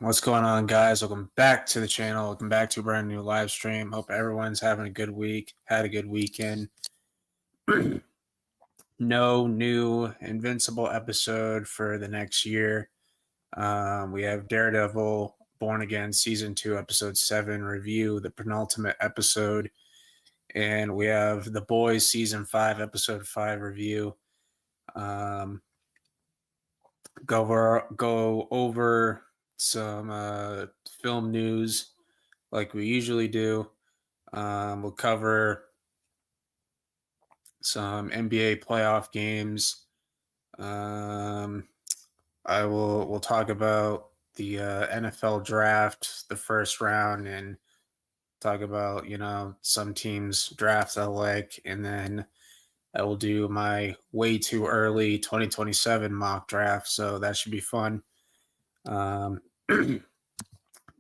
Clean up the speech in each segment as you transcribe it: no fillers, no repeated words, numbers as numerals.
What's going on, guys? Welcome back to the channel. Welcome back to a brand new live stream. Hope everyone's having a good week, had a good weekend. No new Invincible episode for the next year. We have Daredevil Born Again Season 2, Episode 7 review, the penultimate episode. And we have The Boys Season 5, Episode 5 review. Go over some film news like we usually do. We'll cover some NBA playoff games. We'll talk about the NFL draft, the first round, and talk about some teams drafts I like, and then I will do my way too early 2027 mock draft, so that should be fun.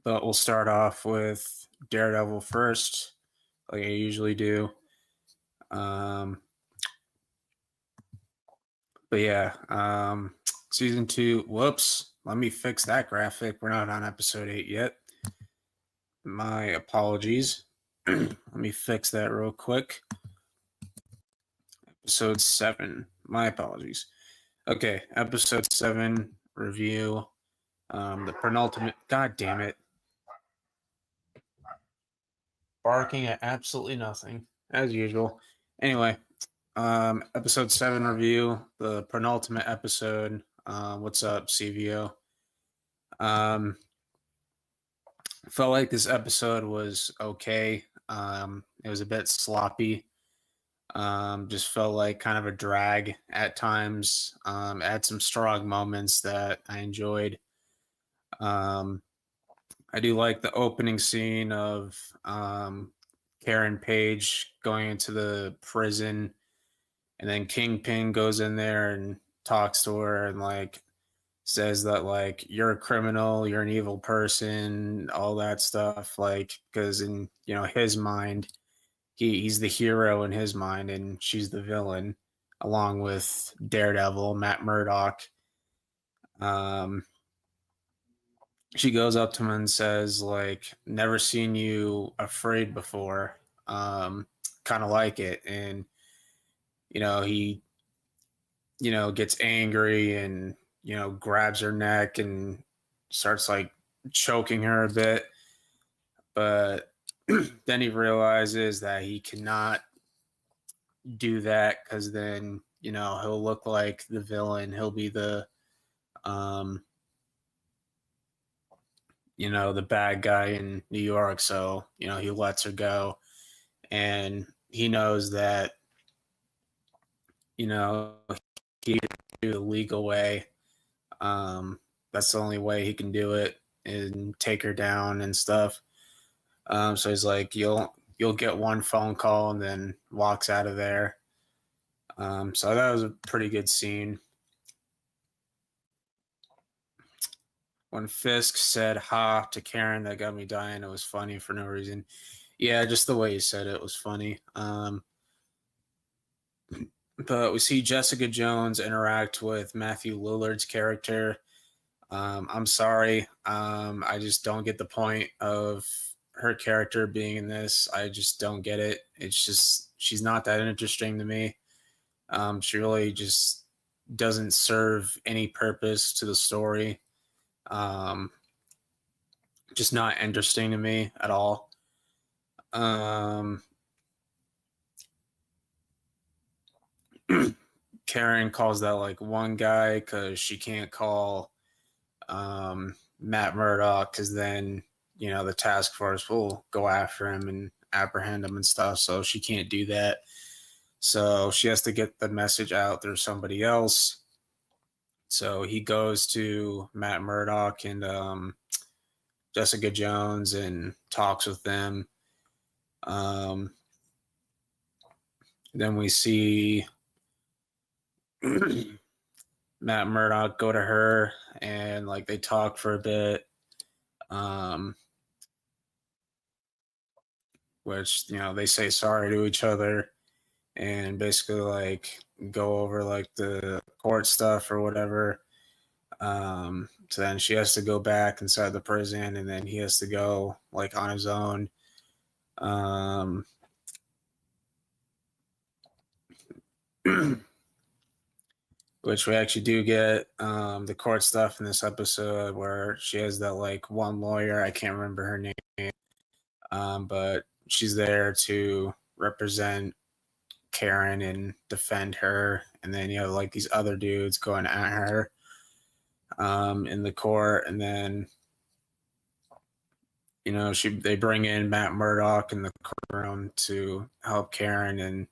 But we'll start off with Daredevil first, like I usually do. But yeah, season 2. Whoops, let me fix that graphic. We're not on episode 8 yet. My apologies. Let me fix that real quick. Episode 7. My apologies. Okay, episode 7 review. The penultimate. God damn it. Barking at absolutely nothing, as usual. Anyway, episode 7 review, the penultimate episode. What's up, CVO? Felt like this episode was okay. It was a bit sloppy. Just felt like kind of a drag at times. Had some strong moments that I enjoyed. I do like the opening scene of Karen Page going into the prison, and then Kingpin goes in there and talks to her and like says that like you're a criminal, you're an evil person, all that stuff. Like because in his mind, he's the hero in his mind, and she's the villain, along with Daredevil, Matt Murdock. She goes up to him and says, like, never seen you afraid before. Kind of like it. And, he, gets angry and, grabs her neck and starts like choking her a bit. But then he realizes that he cannot do that because then, he'll look like the villain. He'll be the, the bad guy in New York. So, he lets her go. And he knows that, he can do the legal way. That's the only way he can do it and take her down and stuff. So he's like, you'll get one phone call, and then walks out of there. So that was a pretty good scene. When Fisk said "ha" to Karen, that got me dying. It was funny for no reason. Yeah, just the way he said it was funny. But we see Jessica Jones interact with Matthew Lillard's character. I'm sorry. I just don't get the point of her character being in this. I just don't get it. It's just she's not that interesting to me. She really just doesn't serve any purpose to the story. Just not interesting to me at all. Karen calls that like one guy because she can't call Matt Murdock, because then the task force will go after him and apprehend him and stuff. So she can't do that. So she has to get the message out through somebody else. So he goes to Matt Murdock and Jessica Jones and talks with them. Then we see Matt Murdock go to her, and like they talk for a bit. Which they say sorry to each other and basically like go over like the court stuff or whatever. So then she has to go back inside the prison, and then he has to go like on his own. Which we actually do get the court stuff in this episode where she has that like one lawyer, I can't remember her name, but she's there to represent Karen and defend her, and then you have like these other dudes going at her in the court, and then they bring in Matt Murdock in the courtroom to help Karen, and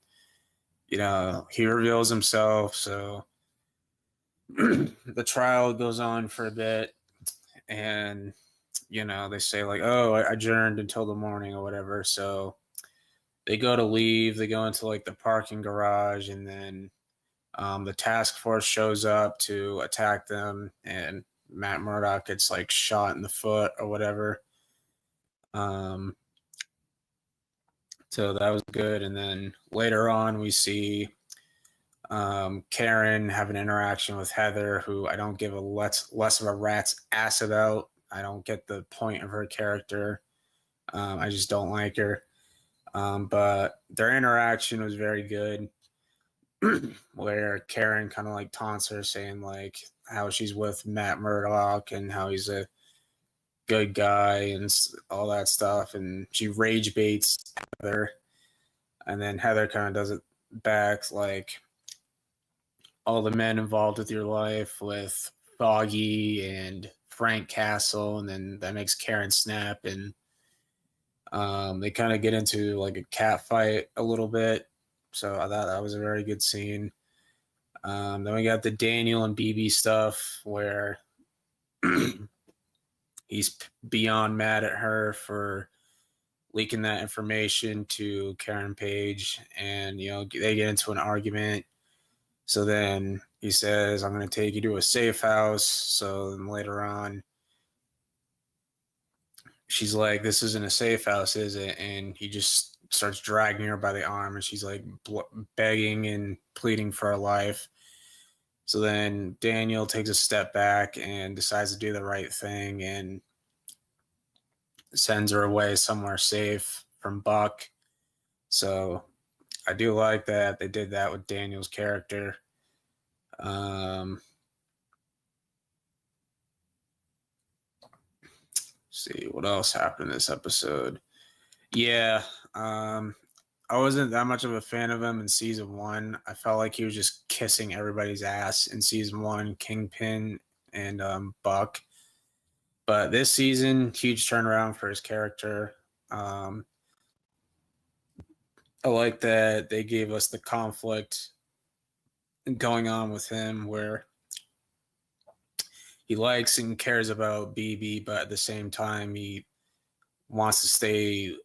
he reveals himself. So the trial goes on for a bit, and they say like, oh, I adjourned until the morning or whatever. So they go to leave, they go into like the parking garage, and then the task force shows up to attack them, and Matt Murdock gets like shot in the foot or whatever. So that was good. And then later on, we see Karen have an interaction with Heather, who I don't give a less of a rat's ass about. I don't get the point of her character. I just don't like her. But their interaction was very good, where Karen kind of like taunts her, saying like how she's with Matt Murdock and how he's a good guy and all that stuff. And she rage baits Heather. And then Heather kind of does it back, like all the men involved with your life, with Foggy and Frank Castle, and then that makes Karen snap, and they kind of get into like a cat fight a little bit. So I thought that was a very good scene. Then we got the Daniel and BB stuff where he's beyond mad at her for leaking that information to Karen Page, and they get into an argument. So then he says, I'm going to take you to a safe house. So then later on, she's like, this isn't a safe house, is it? And he just starts dragging her by the arm, and she's like begging and pleading for her life. So then Daniel takes a step back and decides to do the right thing and sends her away somewhere safe from Buck. So I do like that they did that with Daniel's character. See what else happened in this episode. Yeah, I wasn't that much of a fan of him in season 1. I felt like he was just kissing everybody's ass in season 1, Kingpin and Buck. But this season, huge turnaround for his character. I like that they gave us the conflict going on with him where he likes and cares about BB, but at the same time, he wants to stay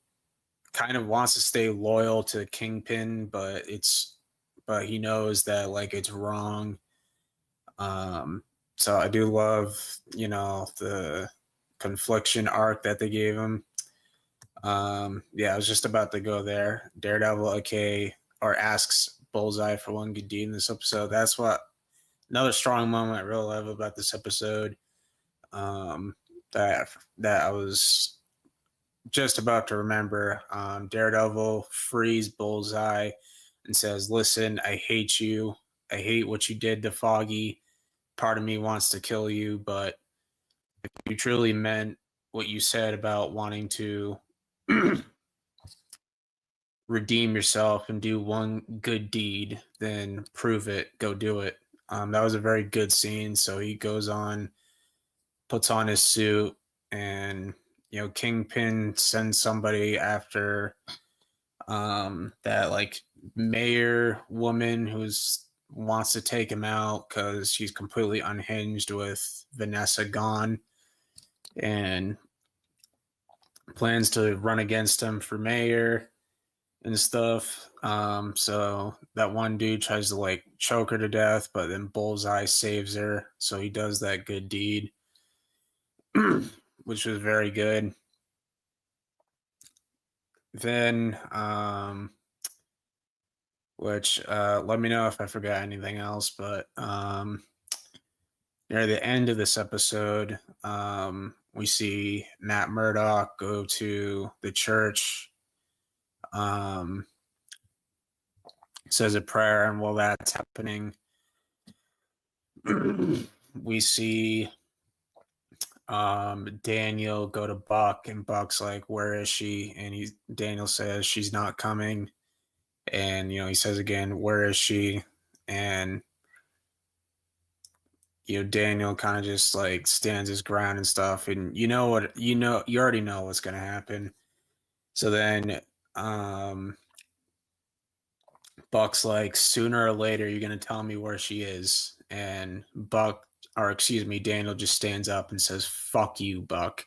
loyal to Kingpin, but he knows that like it's wrong. So I do love, the confliction arc that they gave him. Yeah, I was just about to go there. Daredevil, okay, or asks Bullseye for one good deed in this episode. That's what another strong moment I really love about this episode. That I was just about to remember. Daredevil frees Bullseye and says, listen, I hate you. I hate what you did to Foggy. Part of me wants to kill you, but if you truly meant what you said about wanting to redeem yourself and do one good deed, then prove it. Go do it. That was a very good scene. So he goes on, puts on his suit, and Kingpin sends somebody after that like mayor woman who's wants to take him out because she's completely unhinged with Vanessa gone, and plans to run against him for mayor and stuff. So that one dude tries to like choke her to death, but then Bullseye saves her. So he does that good deed, which was very good. Then, which let me know if I forgot anything else, but near the end of this episode, we see Matt Murdock go to the church, um, says a prayer, and while that's happening, we see Daniel go to Buck, and Buck's like, "Where is she?" And Daniel says she's not coming, and he says again, "Where is she?" And Daniel kind of just like stands his ground and stuff, and you already know what's gonna happen. So then Buck's like, sooner or later you're gonna tell me where she is, and Daniel just stands up and says, "Fuck you, Buck."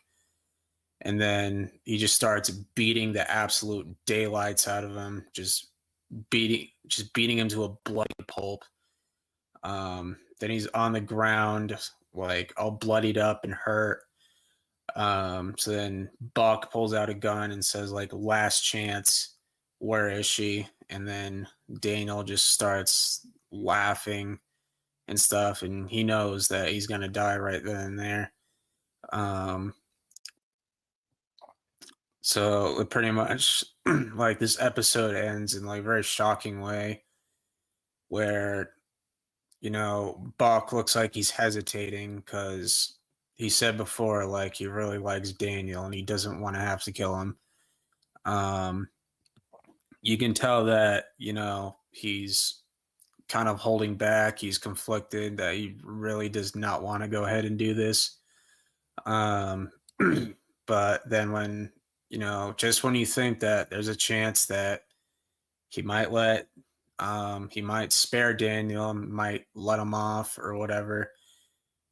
And then he just starts beating the absolute daylights out of him, just beating him to a bloody pulp. Then he's on the ground, like all bloodied up and hurt. So then Buck pulls out a gun and says, like, "Last chance, where is she?" And then Daniel just starts laughing and stuff, and he knows that he's gonna die right then and there. So it pretty much like this episode ends in like a very shocking way where Buck looks like he's hesitating because he said before like he really likes Daniel and he doesn't want to have to kill him. Um, you can tell that he's kind of holding back. He's conflicted that he really does not want to go ahead and do this. Um, but then when just when you think that there's a chance that he might spare Daniel, might let him off or whatever,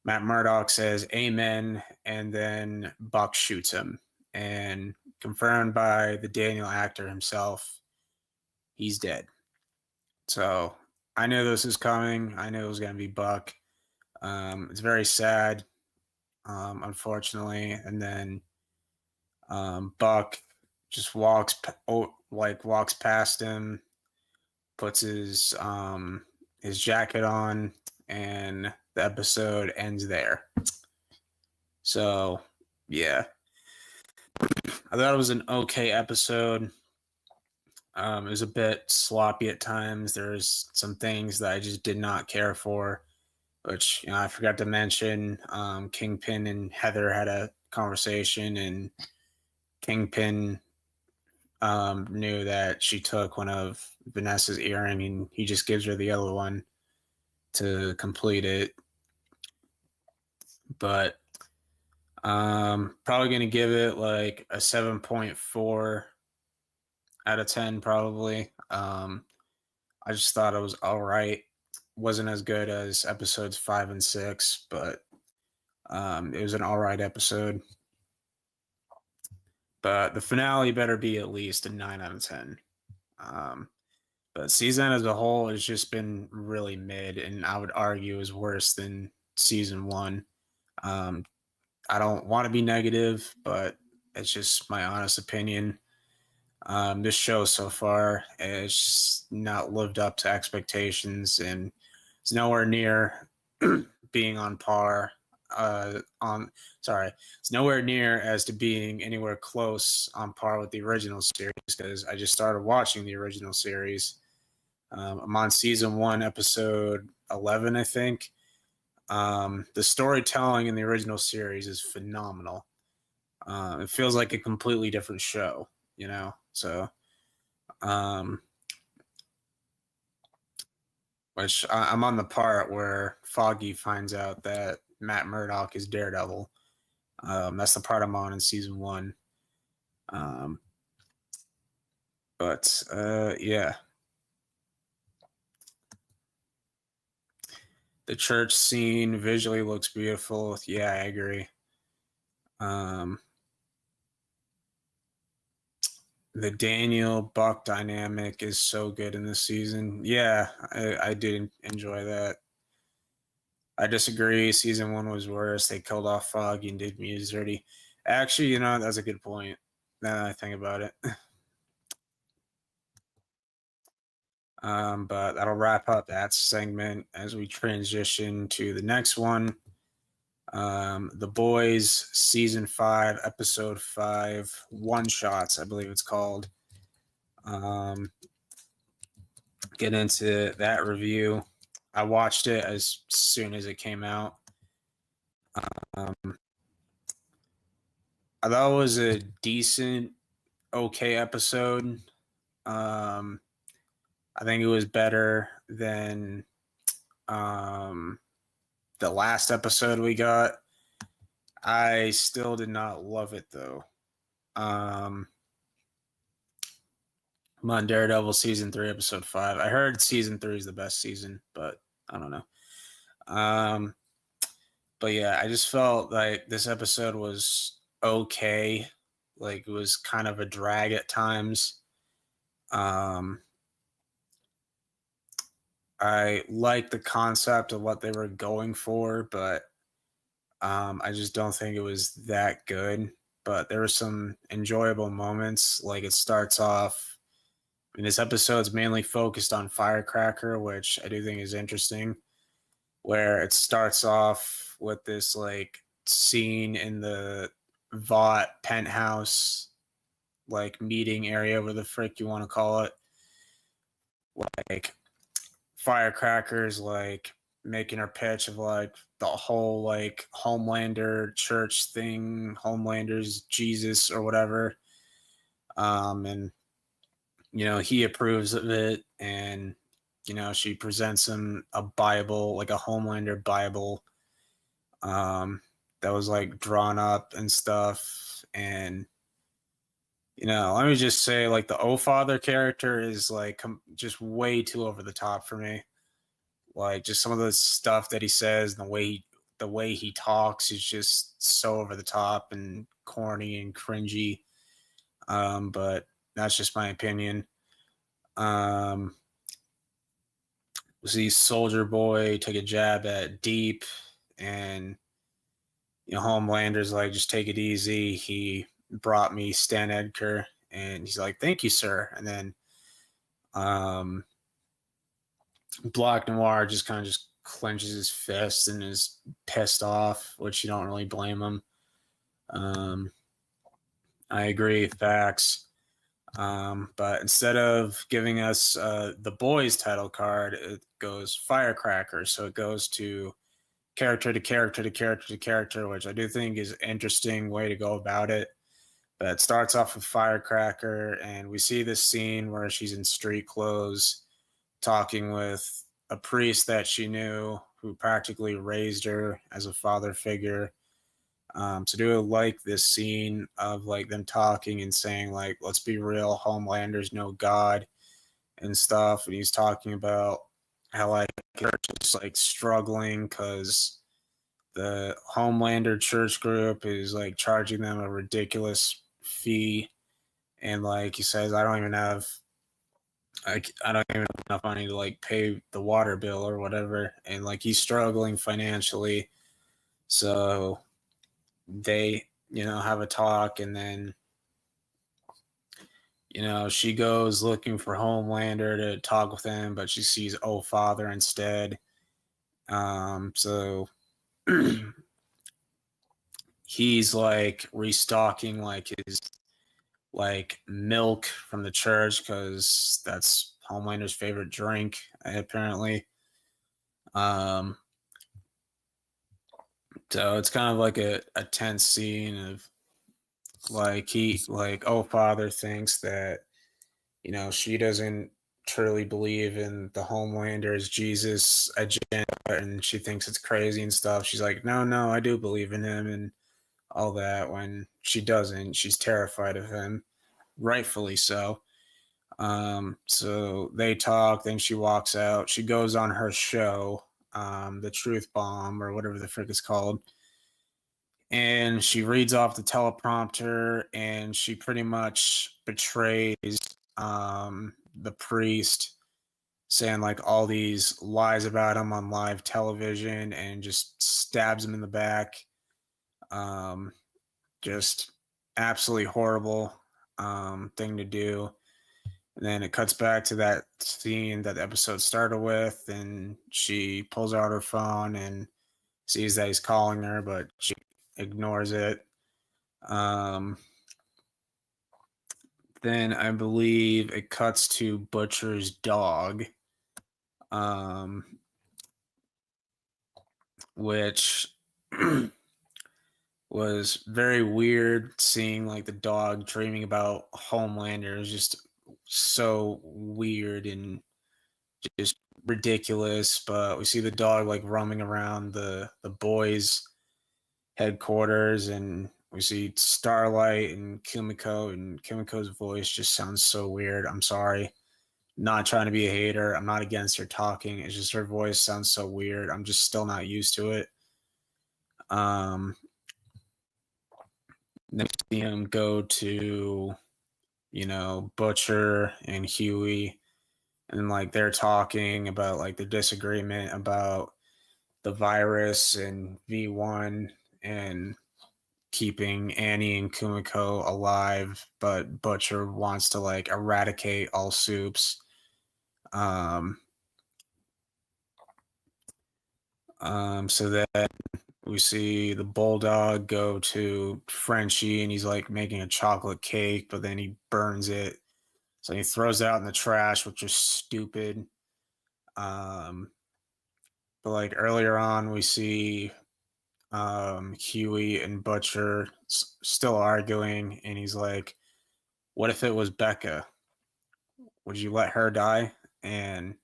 Matt Murdock says amen, and then Buck shoots him. And confirmed by the Daniel actor himself, he's dead. So I knew this was coming. I knew it was going to be Buck. It's very sad, unfortunately. And then Buck just walks past him, puts his jacket on, and the episode ends there. So yeah, I thought it was an okay episode. It was a bit sloppy at times. There's some things that I just did not care for, which I forgot to mention. Kingpin and Heather had a conversation, and Kingpin knew that she took one of Vanessa's earring, and he just gives her the other one to complete it. But probably gonna give it like a 7.4 out of 10, probably. I just thought it was all right. Wasn't as good as episodes 5 and 6, but it was an all right episode. But the finale better be at least a 9 out of 10. But season as a whole has just been really mid, and I would argue is worse than season 1. I don't want to be negative, but it's just my honest opinion. This show so far has not lived up to expectations, and it's nowhere near being on par. It's nowhere near as to being anywhere close on par with the original series because I just started watching the original series. I'm on season 1, episode 11, I think. The storytelling in the original series is phenomenal. It feels like a completely different show, So, which I'm on the part where Foggy finds out that Matt Murdock is Daredevil. That's the part I'm on in season 1. But yeah. The church scene visually looks beautiful. Yeah, I agree. The Daniel Buck dynamic is so good in this season. Yeah, I did enjoy that. I disagree. Season 1 was worse. They killed off Foggy and did Muse dirty. Actually, that's a good point. Now that I think about it. But that'll wrap up that segment as we transition to the next one. The Boys season 5, episode 5, One Shots, I believe it's called. Get into that review. I watched it as soon as it came out. I thought it was a decent, okay episode. I think it was better than the last episode we got. I still did not love it though. I'm on Daredevil season 3, episode 5. I heard season 3 is the best season, but I don't know. But yeah, I just felt like this episode was okay. Like it was kind of a drag at times. I like the concept of what they were going for, but I just don't think it was that good. But there were some enjoyable moments. Like it starts off, I mean, this episode's mainly focused on Firecracker, which I do think is interesting, where it starts off with this like scene in the Vought penthouse, like meeting area, whatever the frick you want to call it. Like Firecrackers like making her pitch of like the whole like Homelander church thing, Homelander's Jesus or whatever. And you know, he approves of it, and you know, she presents him a Bible, like a Homelander Bible, that was like drawn up and stuff. And you know, let me just say, like the O Father character is like just way too over the top for me. Like just some of the stuff that he says, and the way he talks is just so over the top and corny and cringy. But that's just my opinion. We see Soldier Boy took a jab at Deep, and you know Homelander's like, just take it easy. He brought me Stan Edgar, and he's like, thank you, sir. And then Black Noir just kind of just clenches his fist and is pissed off, which you don't really blame him. I agree, facts. But instead of giving us the Boys title card, it goes Firecracker. So it goes to character to character to character to character, which I do think is an interesting way to go about it. But it starts off with Firecracker, and we see this scene where she's in street clothes talking with a priest that she knew who practically raised her as a father figure. So do like this scene of like them talking and saying like, let's be real, Homelander's no god and stuff. And he's talking about how like church is like struggling because the Homelander church group is like charging them a ridiculous fee. And like he says, I don't even have enough money to like pay the water bill or whatever. And like he's struggling financially. So they, you know, have a talk, and then, you know, she goes looking for Homelander to talk with him, but she sees Oh Father instead. So he's like restocking like his like milk from the church because that's Homelander's favorite drink, apparently. So it's kind of like a tense scene of like Oh Father thinks that, you know, she doesn't truly believe in the Homelander's Jesus agenda, and she thinks it's crazy and stuff. She's like, no, I do believe in him and all that, when she doesn't. She's terrified of him, rightfully so. So they talk, then she walks out. She goes on her show, the Truth Bomb or whatever the frick it's called. And she reads off the teleprompter, and she pretty much betrays the priest, saying like all these lies about him on live television, and just stabs him in the back. Just absolutely horrible thing to do. And then it cuts back to that scene that the episode started with, and she pulls out her phone and sees that he's calling her, but she ignores it. Then I believe it cuts to Butcher's dog, which was very weird seeing like the dog dreaming about Homelander. It was just so weird and just ridiculous. But we see the dog like roaming around the boys' headquarters, and we see Starlight and Kimiko's voice just sounds so weird. I'm sorry. Not trying to be a hater. I'm not against her talking. It's just her voice sounds so weird. I'm just still not used to it. Then see him go to, Butcher and Huey, and like they're talking about like the disagreement about the virus and V1 and keeping Annie and Kumiko alive, but Butcher wants to like eradicate all soups. So then we see the bulldog go to Frenchie, and he's like making a chocolate cake, but then he burns it. So he throws it out in the trash, which is stupid. But like earlier on, we see Huey and Butcher still arguing, and he's like, "What if it was Becca? Would you let her die?" And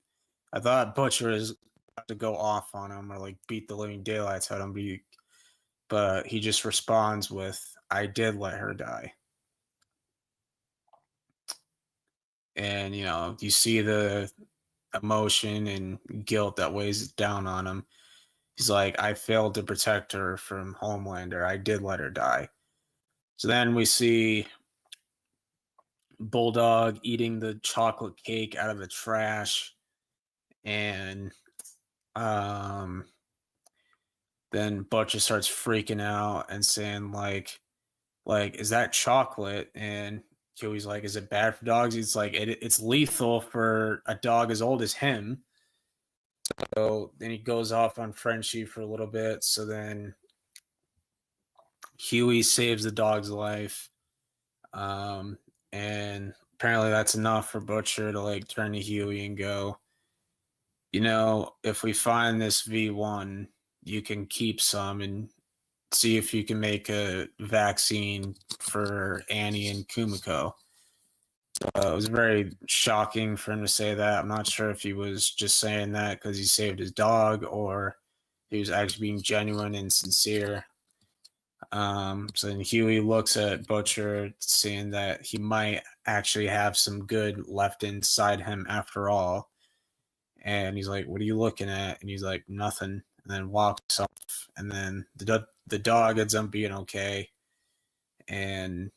I thought Butcher is about to go off on him or like beat the living daylights out of him, but he just responds with, "I did let her die." And you see the emotion and guilt that weighs down on him. He's like, "I failed to protect her from Homelander. I did let her die." So then we see Bulldog eating the chocolate cake out of the trash, and then Butcher starts freaking out and saying like, "Is that chocolate?" And Huey's like, "Is it bad for dogs?" He's like, it's lethal for a dog as old as him. So then he goes off on Frenchie for a little bit. So then Huey saves the dog's life. And apparently that's enough for Butcher to like turn to Huey and go, if we find this V1, you can keep some and see if you can make a vaccine for Annie and Kumiko. It was very shocking for him to say that. I'm not sure if he was just saying that because he saved his dog or he was actually being genuine and sincere. So then Huey looks at Butcher, seeing that he might actually have some good left inside him after all. And he's like, "What are you looking at?" And he's like, "Nothing." And then walks off. And then the dog ends up being okay. And,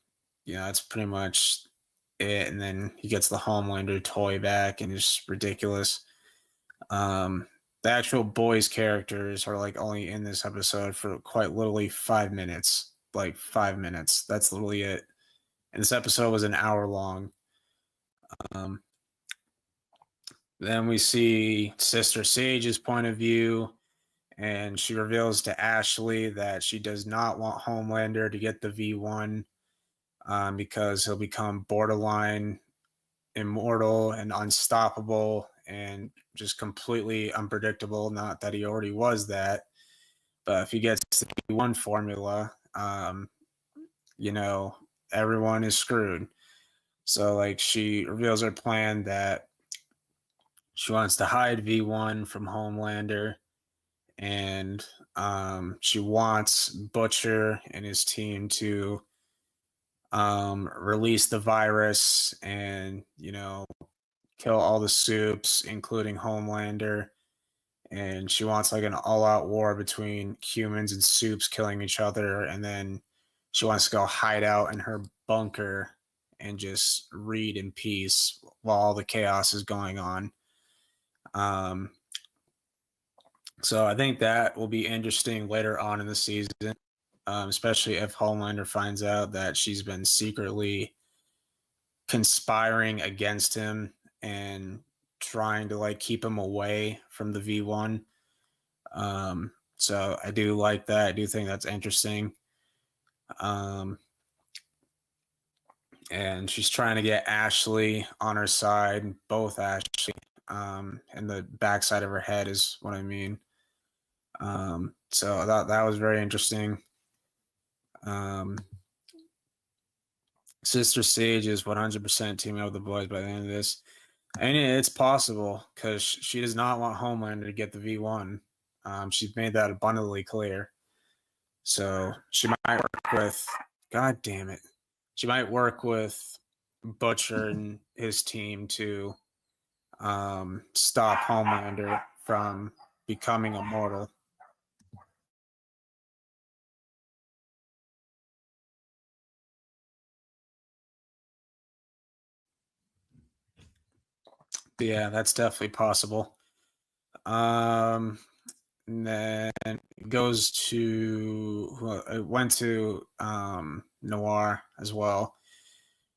that's pretty much it. And then he gets the Homelander toy back, and it's ridiculous. The actual boys' characters are like only in this episode for quite literally 5 minutes. Like 5 minutes. That's literally it. And this episode was an hour long. Then we see Sister Sage's point of view, and she reveals to Ashley that she does not want Homelander to get the V1 because he'll become borderline immortal and unstoppable and just completely unpredictable. Not that he already was that, but if he gets the V1 formula, everyone is screwed. So like she reveals her plan that she wants to hide V1 from Homelander, and she wants Butcher and his team to release the virus and kill all the soups, including Homelander. And she wants like an all-out war between humans and soups killing each other, and then she wants to go hide out in her bunker and just read in peace while all the chaos is going on. So I think that will be interesting later on in the season, especially if Homelander finds out that she's been secretly conspiring against him and trying to like keep him away from the V1. So I do like that. I do think that's interesting. Um, and she's trying to get Ashley on her side, both Ashley, and the backside of her head is what I mean. So that was very interesting. Um, Sister Sage is 100% teaming up with the boys by the end of this. And it's possible because she does not want Homelander to get the V1. She's made that abundantly clear. So she might work with, God damn it, she might work with Butcher and his team to stop Homelander from becoming immortal. But yeah, that's definitely possible. And then it goes to, well, it went to Noir as well,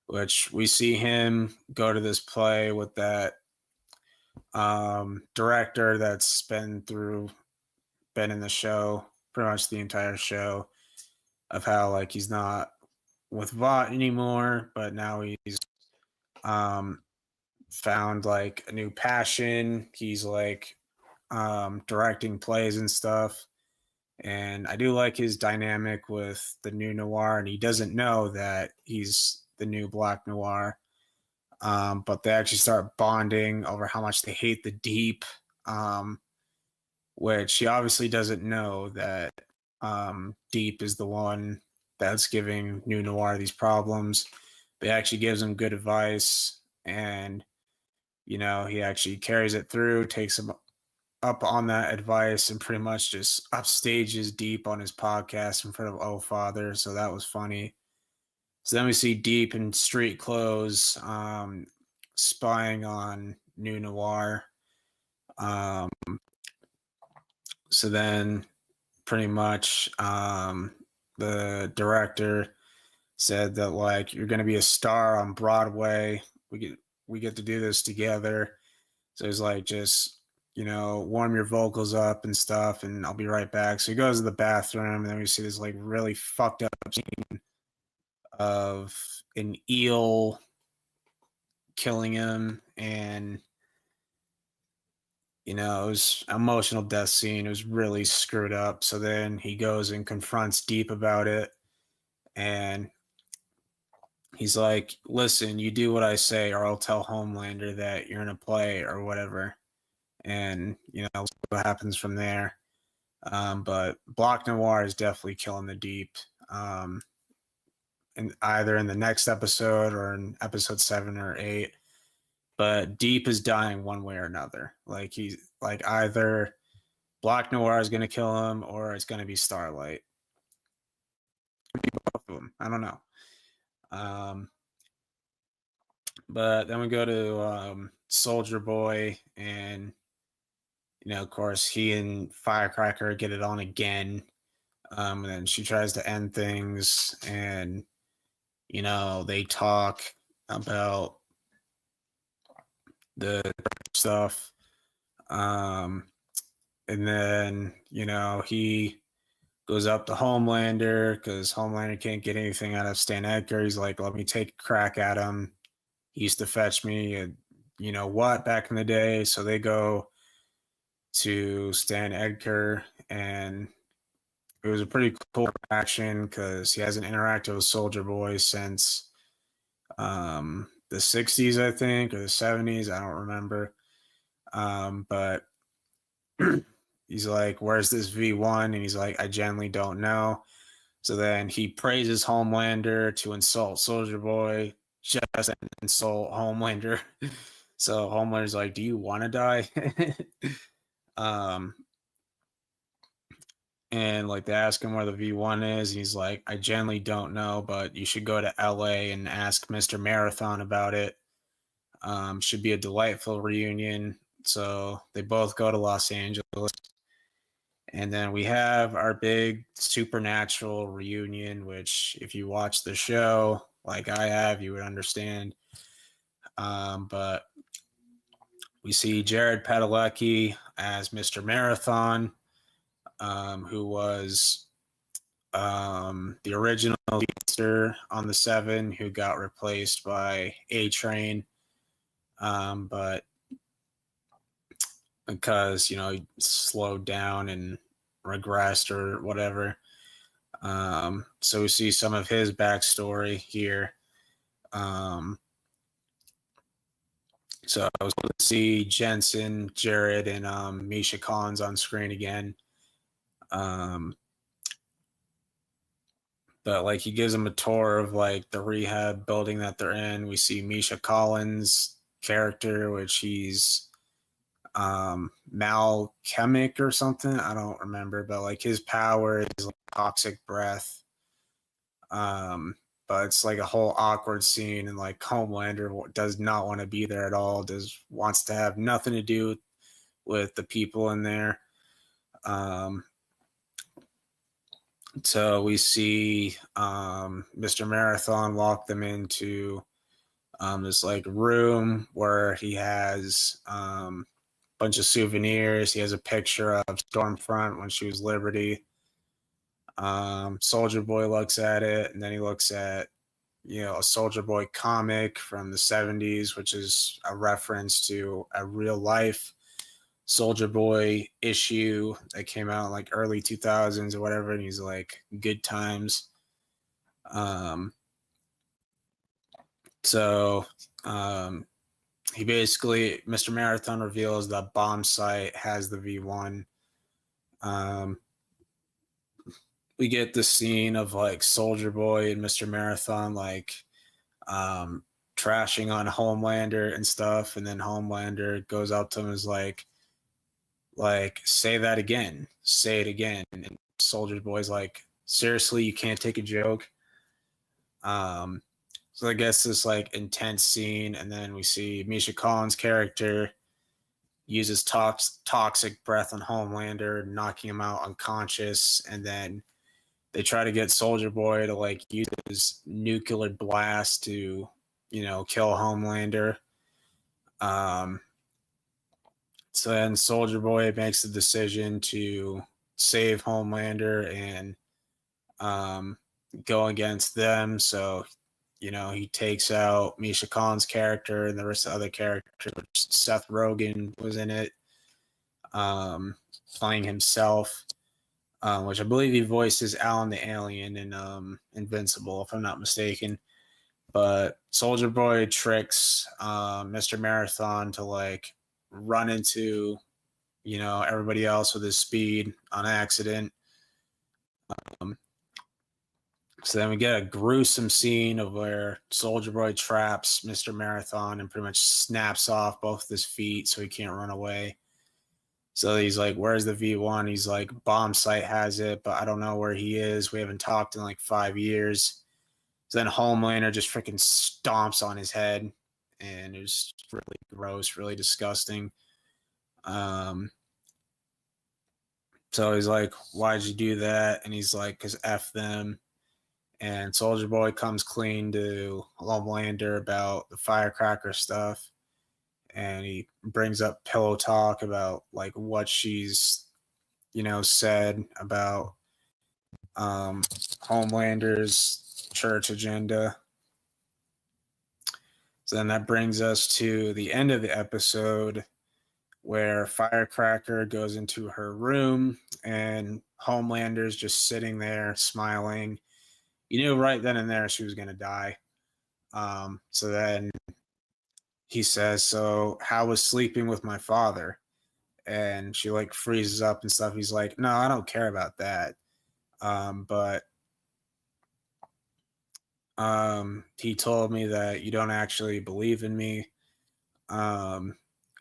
which we see him go to this play with that director that's been in the show pretty much the entire show, of how like he's not with Vought anymore, but now he's um found like a new passion. He's like directing plays and stuff. And I do like his dynamic with the new Noir, and he doesn't know that he's the new Black Noir. But they actually start bonding over how much they hate the Deep, which he obviously doesn't know that Deep is the one that's giving New Noir these problems. But he actually gives him good advice, and he actually carries it through, takes him up on that advice, and pretty much just upstages Deep on his podcast in front of Oh Father. So that was funny. So then we see Deep in street clothes, spying on New Noir. Um, so then pretty much the director said that like you're going to be a star on Broadway. We get to do this together. So he's like, just warm your vocals up and stuff, and I'll be right back. So he goes to the bathroom, and then we see this like really fucked up scene of an eel killing him, and it was an emotional death scene. It was really screwed up. So then he goes and confronts Deep about it, and he's like, listen, you do what I say, or I'll tell Homelander that you're in a play or whatever. And, what happens from there. But Black Noir is definitely killing the Deep. And either in the next episode or in episode 7 or 8. But Deep is dying one way or another. Like he's like either Black Noir is gonna kill him or it's gonna be Starlight. Both of them. I don't know. But then we go to Soldier Boy, and of course he and Firecracker get it on again. And then she tries to end things, and they talk about the stuff. And then he goes up to Homelander because Homelander can't get anything out of Stan Edgar. He's like, let me take a crack at him. He used to fetch me what back in the day. So they go to Stan Edgar, and it was a pretty cool action because he hasn't interacted with Soldier Boy since the 60s, I think, or the 70s. I don't remember. But he's like, where's this V1? And he's like, I genuinely don't know. So then he praises Homelander to insult Soldier Boy, just insult Homelander. So Homelander's like, do you want to die? And like they ask him where the V1 is. And he's like, I genuinely don't know, but you should go to LA and ask Mr. Marathon about it. Should be a delightful reunion. So they both go to Los Angeles. And then we have our big supernatural reunion, which if you watch the show like I have, you would understand. But we see Jared Padalecki as Mr. Marathon. who was the original Speedster on the 7, who got replaced by A-Train. But because, he slowed down and regressed or whatever. So we see some of his backstory here. So I was able to see Jensen, Jared, and Misha Collins on screen again. But like he gives them a tour of like the rehab building that they're in. We see Misha Collins' character, which he's malchemic or something. I don't remember, but like his power is like toxic breath. But it's like a whole awkward scene, and like Homelander does not want to be there at all. Wants to have nothing to do with the people in there. So we see Mr. Marathon walk them into this like room where he has a bunch of souvenirs. He has a picture of Stormfront when she was Liberty. Soldier Boy looks at it, and then he looks at a Soldier Boy comic from the 70s, which is a reference to a real life Soldier Boy issue that came out in like early 2000s or whatever, and he's like, good times. So he basically, Mr. Marathon reveals that bomb site has the V1. We get the scene of like Soldier Boy and Mr. Marathon like trashing on Homelander and stuff, and then Homelander goes up to him and is like, say that again, say it again. And Soldier Boy's like, seriously, you can't take a joke. So I guess this like intense scene, and then we see Misha Collins' character uses toxic breath on Homelander, knocking him out unconscious, and then they try to get Soldier Boy to like use his nuclear blast to, kill Homelander. So then Soldier Boy makes the decision to save Homelander and go against them. So, he takes out Misha Collins' character and the rest of the other characters. Seth Rogen was in it, playing himself, which I believe he voices Alan the Alien in Invincible, if I'm not mistaken. But Soldier Boy tricks Mr. Marathon to like run into, everybody else with his speed on accident. So then we get a gruesome scene of where Soldier Boy traps Mr. Marathon and pretty much snaps off both his feet so he can't run away. So he's like, where's the V1? He's like, bomb site has it, but I don't know where he is. We haven't talked in like 5 years. So then Homelander just freaking stomps on his head, and it was really gross, really disgusting. So he's like, why'd you do that? And he's like, because F them. And Soldier Boy comes clean to Homelander about the firecracker stuff. And he brings up pillow talk about like what she's, said about Homelander's church agenda. So then that brings us to the end of the episode where Firecracker goes into her room and Homelander's just sitting there smiling. You knew right then and there she was going to die. So then he says, so how was sleeping with my father? And she like freezes up and stuff. He's like, no, I don't care about that. But he told me that you don't actually believe in me. And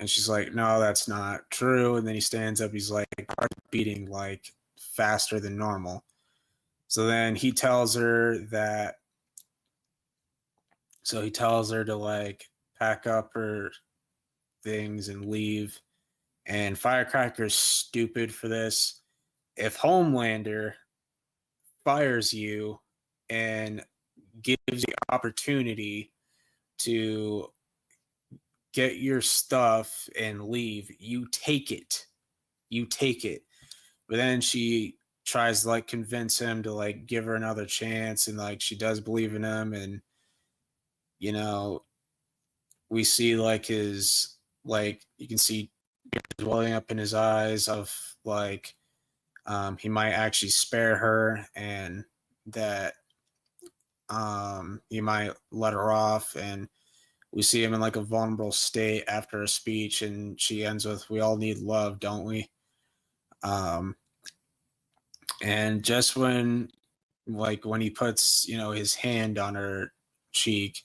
she's like, no, that's not true. And then he stands up. He's like, heart beating like faster than normal. So then he tells her to like pack up her things and leave. And Firecracker's stupid for this. If Homelander fires you and gives the opportunity to get your stuff and leave, you take it. but then she tries to like convince him to like give her another chance, and like she does believe in him, and you know we see like his like you can see welling up in his eyes of like he might actually spare her, and that he might let her off, and we see him in like a vulnerable state after a speech, and she ends with, "We all need love, don't we?" Um, and just when like when he puts his hand on her cheek,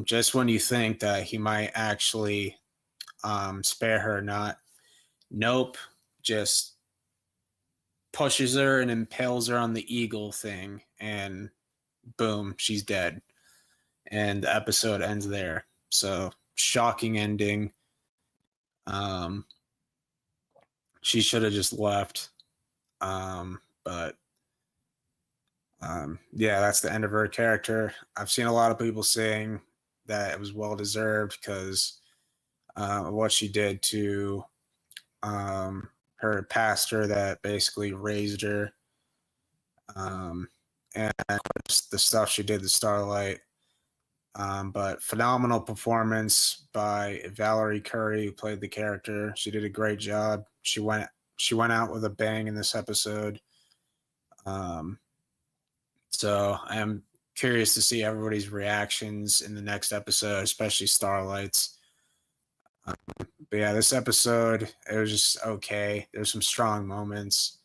just when you think that he might actually spare her, not, nope, just pushes her and impales her on the eagle thing, and boom, she's dead. And the episode ends there. So shocking ending. Um, she should have just left. But yeah, that's the end of her character. I've seen a lot of people saying that it was well deserved because of what she did to her pastor that basically raised her, and the stuff she did to Starlight. But phenomenal performance by Valerie Curry, who played the character. She did a great job. She went out with a bang in this episode. So I am curious to see everybody's reactions in the next episode, especially Starlight's. But yeah, this episode, it was just okay. There's some strong moments,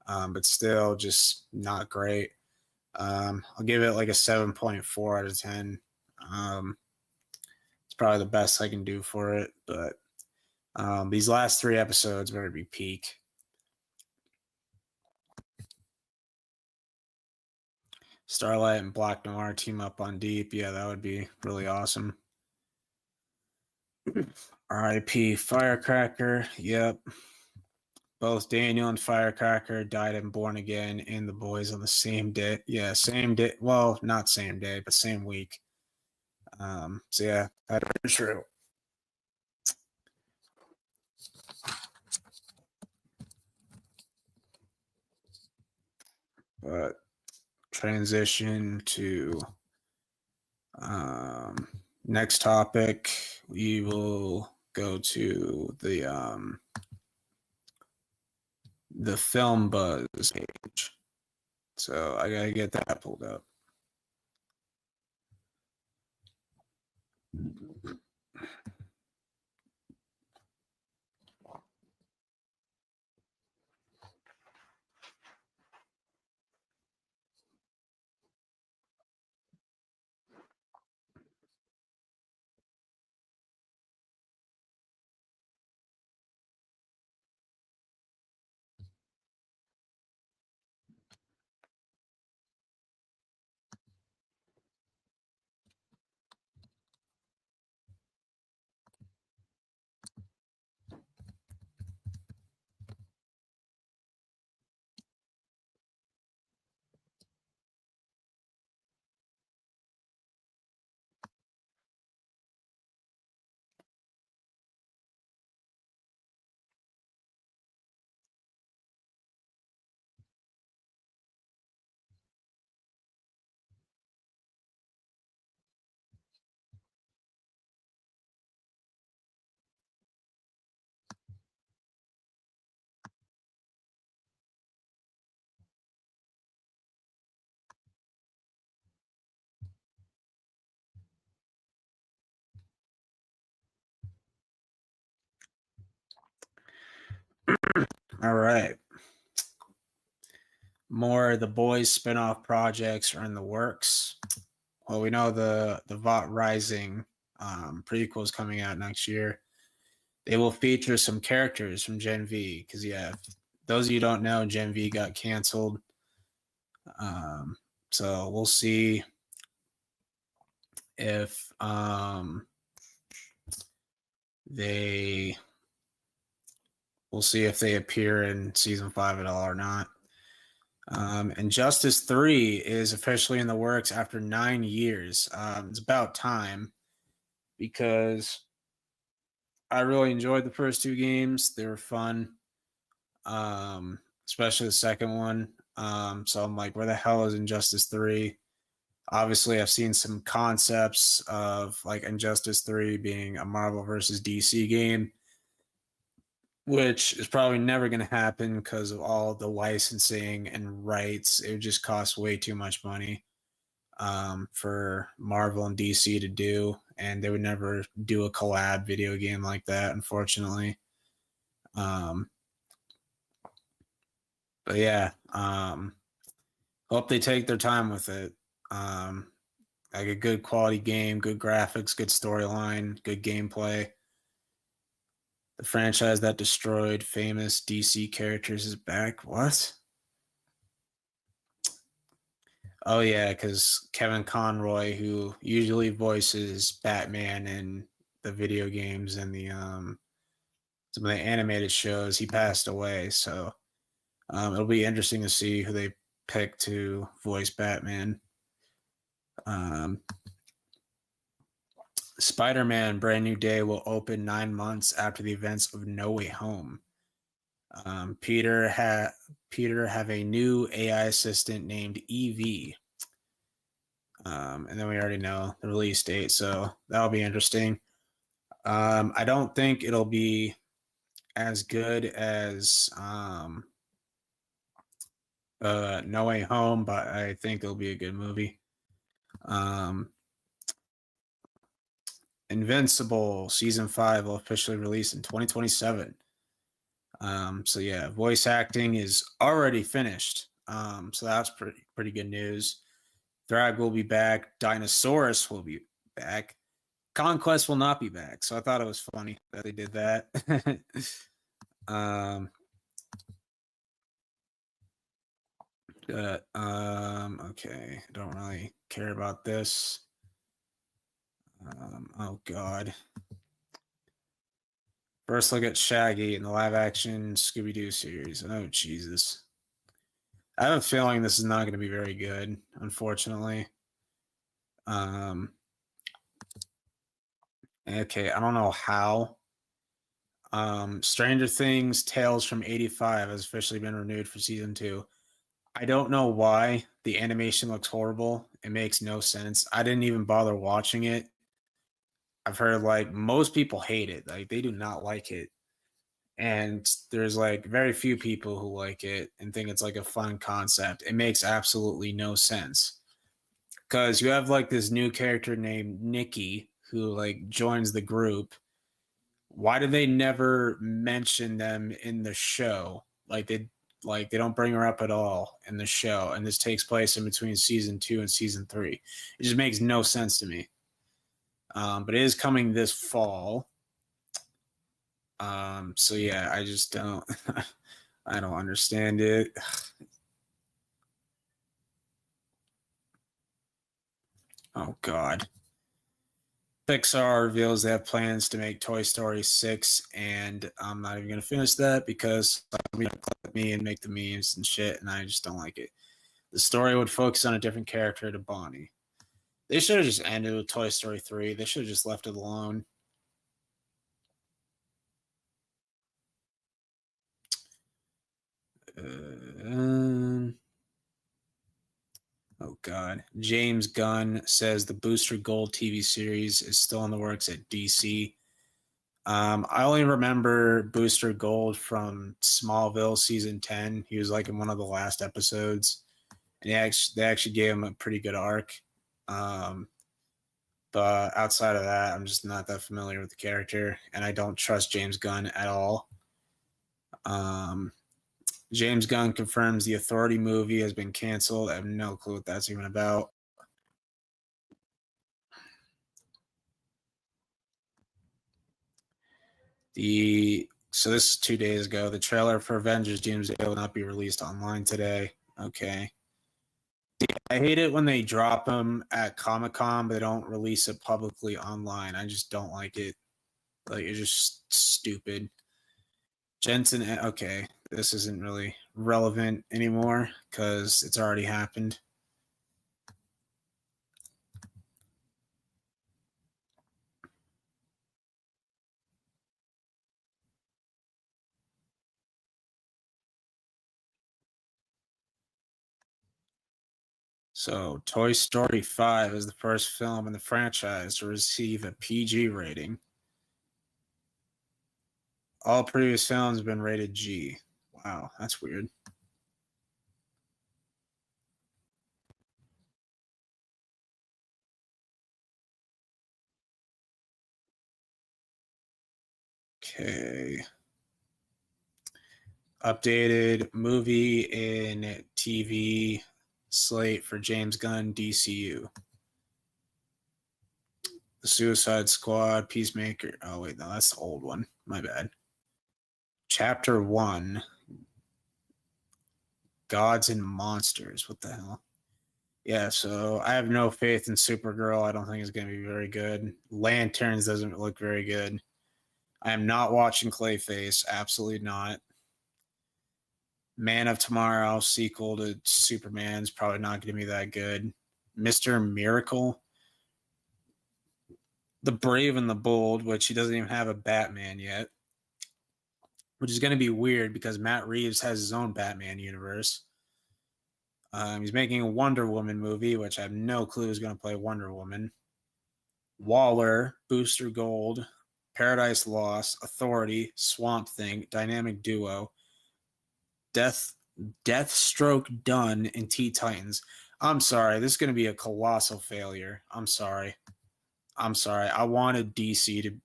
but still just not great. I'll give it like a 7.4 out of 10. It's probably the best I can do for it, but these last 3 episodes better be peak. Starlight and Black Noir team up on Deep. Yeah, that would be really awesome. R.I.P. Firecracker. Yep. Both Daniel and Firecracker died in Born Again and The Boys on the same day. Yeah, same day. Well, not same day, but same week. So yeah, that's true. But transition to next topic. We will go to the film buzz page. So I gotta get that pulled up. All right. More The Boys spin-off projects are in the works. Well, we know the Vought Rising prequel is coming out next year. They will feature some characters from Gen V because yeah, those of you who don't know, Gen V got canceled. So we'll see if they we'll see if they appear in season 5 at all or not. And Justice 3 is officially in the works after 9 years. It's about time because I really enjoyed the first 2 games. They were fun. especially the second one. So I'm like, where the hell is Injustice 3? Obviously, I've seen some concepts of like Injustice 3 being a Marvel versus DC game, which is probably never going to happen because of all the licensing and rights. It would just cost way too much money for Marvel and DC to do, and they would never do a collab video game like that, unfortunately. Um, but yeah, hope they take their time with it. Um, like a good quality game, good graphics, good storyline, good gameplay. The franchise that destroyed famous DC characters is back. What? Oh yeah, because Kevin Conroy, who usually voices Batman in the video games and the some of the animated shows, he passed away. So it'll be interesting to see who they pick to voice Batman. Um, Spider-Man: Brand New Day will open 9 months after the events of No Way Home. Peter have a new AI assistant named Evie. And then we already know the release date, so that'll be interesting. I don't think it'll be as good as No Way Home, but I think it'll be a good movie. Um, Invincible season 5 will officially release in 2027. So yeah, voice acting is already finished. So that's pretty good news. Thrag will be back. Dinosaurus will be back. Conquest will not be back. So I thought it was funny that they did that. Okay. I don't really care about this. Oh God. First look at Shaggy in the live action Scooby-Doo series. Oh Jesus. I have a feeling this is not going to be very good, unfortunately. Okay, I don't know how. Stranger Things Tales from 85 has officially been renewed for season 2. I don't know why. The animation looks horrible. It makes no sense. I didn't even bother watching it. I've heard like most people hate it. Like they do not like it. And there's like very few people who like it and think it's like a fun concept. It makes absolutely no sense. Because you have like this new character named Nikki who like joins the group. Why do they never mention them in the show? They don't bring her up at all in the show, and this takes place in between season 2 and season 3. It just makes no sense to me. But it is coming this fall. So yeah, I just don't I don't understand it. Oh God. Pixar reveals they have plans to make Toy Story 6, and I'm not even gonna finish that because somebody's gonna clip me and make the memes and shit, and I just don't like it. The story would focus on a different character to Bonnie. They should have just ended with Toy Story 3. They should have just left it alone. Oh God. James Gunn says the Booster Gold TV series is still in the works at DC. I only remember Booster Gold from Smallville season 10. He was like in one of the last episodes, and they actually gave him a pretty good arc. But outside of that, I'm just not that familiar with the character, and I don't trust James Gunn at all. Um, James Gunn confirms the Authority movie has been canceled. I have no clue what that's even about. So this is 2 days ago. The trailer for Avengers Doomsday will not be released online today. Okay. I hate it when they drop them at Comic-Con, but they don't release it publicly online. I just don't like it. Like it's just stupid. Jensen, okay, this isn't really relevant anymore because it's already happened. So, Toy Story 5 is the first film in the franchise to receive a PG rating. All previous films have been rated G. Wow, that's weird. Okay. Updated movie and TV slate for James Gunn DCU. The Suicide Squad, Peacemaker. Oh, wait, no, that's the old one. My bad. Chapter 1 Gods and Monsters. What the hell? Yeah, so I have no faith in Supergirl. I don't think it's going to be very good. Lanterns doesn't look very good. I am not watching Clayface. Absolutely not. Man of Tomorrow sequel to Superman's probably not going to be that good. Mr. Miracle, The Brave and the Bold, which he doesn't even have a Batman yet, which is going to be weird because Matt Reeves has his own Batman universe. He's making a Wonder Woman movie, which I have no clue who's going to play Wonder Woman. Waller, Booster Gold, Paradise Lost, Authority, Swamp Thing, Dynamic Duo, Deathstroke done in Teen Titans. I'm sorry, this is going to be a colossal failure. I'm sorry. I wanted DC to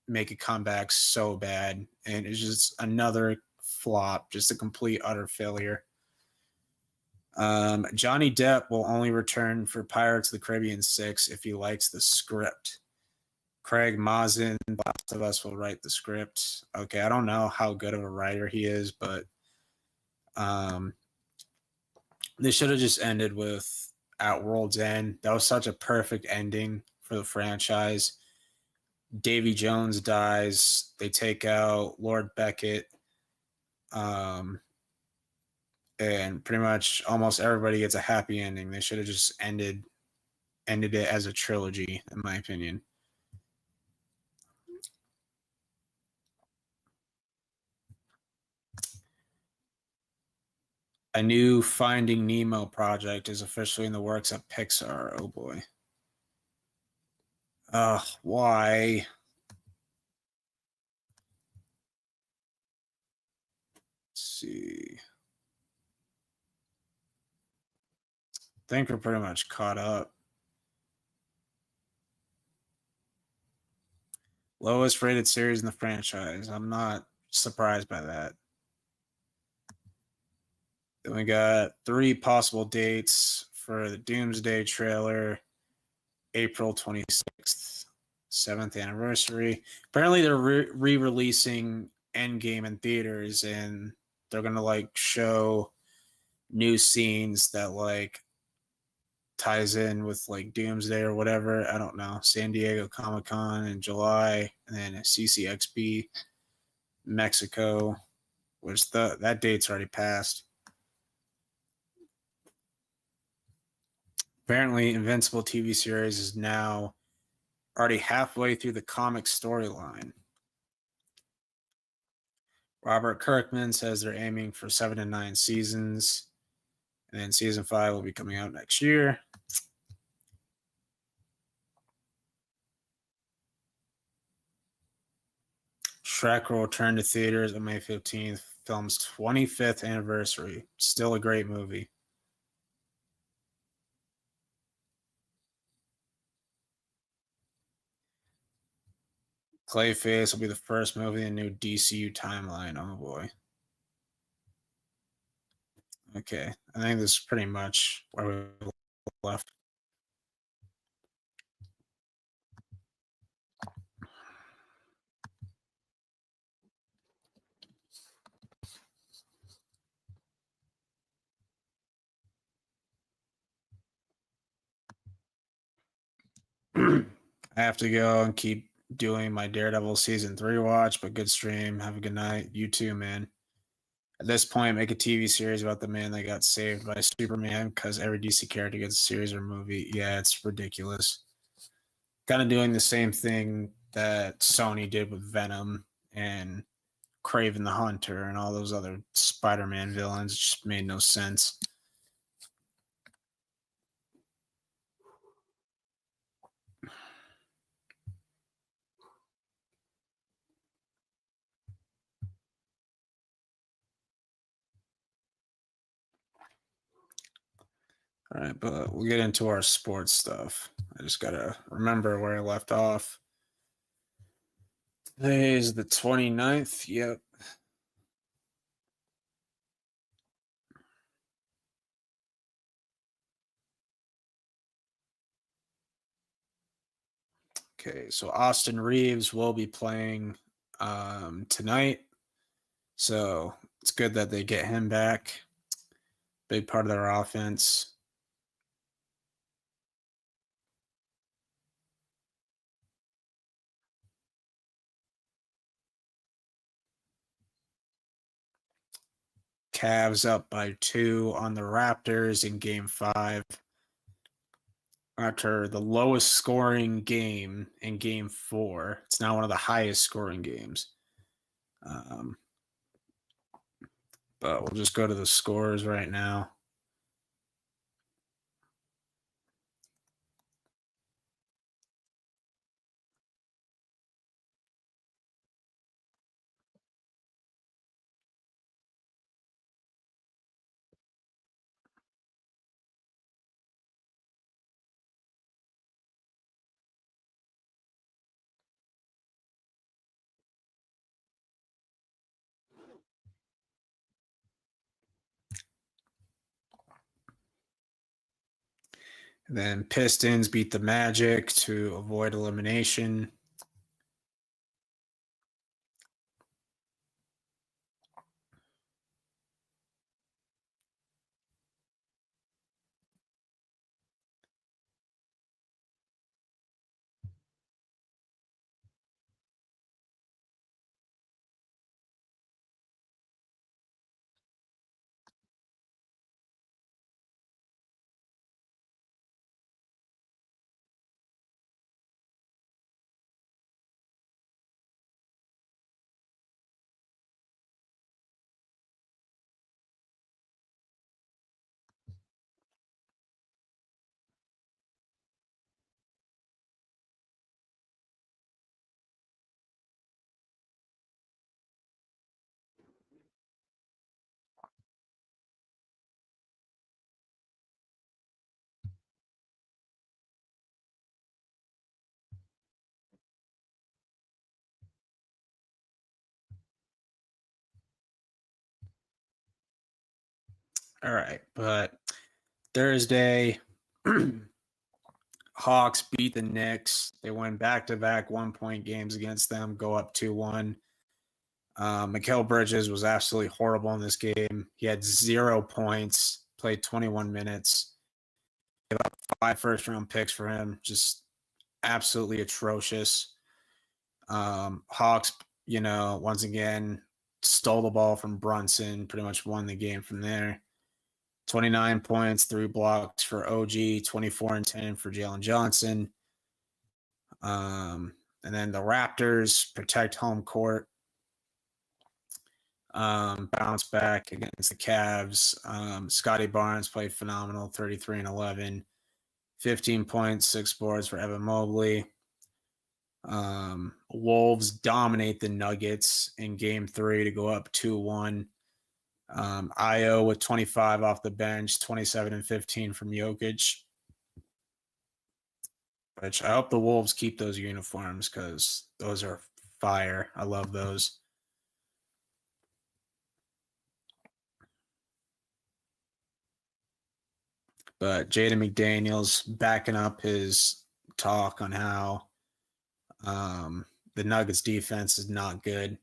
make a comeback so bad, and it's just another flop, just a complete utter failure. Johnny Depp will only return for Pirates of the Caribbean 6 if he likes the script. Craig Mazin, Last of Us, will write the script. Okay, I don't know how good of a writer he is, but they should have just ended with At World's End. That was such a perfect ending for the franchise. Davy Jones dies. They take out Lord Beckett. And pretty much almost everybody gets a happy ending. They should have just ended it as a trilogy, in my opinion. A new Finding Nemo project is officially in the works at Pixar. Oh boy. Why? Let's see. I think we're pretty much caught up. Lowest rated series in the franchise. I'm not surprised by that. Then we got 3 possible dates for the Doomsday trailer. April 26th, 7th anniversary. Apparently, they're re-releasing Endgame in theaters, and they're gonna like show new scenes that like ties in with like Doomsday or whatever. I don't know. San Diego Comic Con in July, and then CCXP Mexico, which that date's already passed. Apparently, Invincible TV series is now already halfway through the comic storyline. Robert Kirkman says they're aiming for 7 to 9 seasons, and then season 5 will be coming out next year. Shrek will return to theaters on May 15th, film's 25th anniversary. Still a great movie. Clayface will be the first movie in the new DCU timeline. Oh boy. Okay, I think this is pretty much where we left. I have to go and keep doing my Daredevil season 3 watch, but good stream. Have a good night. You too, man. At this point, make a TV series about the man that got saved by Superman because every DC character gets a series or movie. Yeah, it's ridiculous. Kind of doing the same thing that Sony did with Venom and Kraven the Hunter and all those other Spider-Man villains. It just made no sense. All right, but we'll get into our sports stuff. I just gotta remember where I left off. Today is the 29th. Yep. Okay, so Austin Reeves will be playing tonight. So it's good that they get him back. Big part of their offense. Cavs up by 2 on the Raptors in game 5 after the lowest scoring game in game 4. It's now one of the highest scoring games. But we'll just go to the scores right now. Then Pistons beat the Magic to avoid elimination. All right, but Thursday, Hawks beat the Knicks. They won back-to-back 1-point games against them, go up 2-1. Mikal Bridges was absolutely horrible in this game. He had 0 points, played 21 minutes. Gave up 5 first-round picks for him. Just absolutely atrocious. Hawks, once again, stole the ball from Brunson, pretty much won the game from there. 29 points, 3 blocks for OG, 24 and 10 for Jalen Johnson. And then the Raptors protect home court. Bounce back against the Cavs. Scotty Barnes played phenomenal, 33 and 11. 15 points, 6 boards for Evan Mobley. Wolves dominate the Nuggets in game 3 to go up 2-1. Io with 25 off the bench, 27 and 15 from Jokic. Which I hope the Wolves keep those uniforms because those are fire. I love those. But Jaden McDaniels backing up his talk on how the Nuggets defense is not good.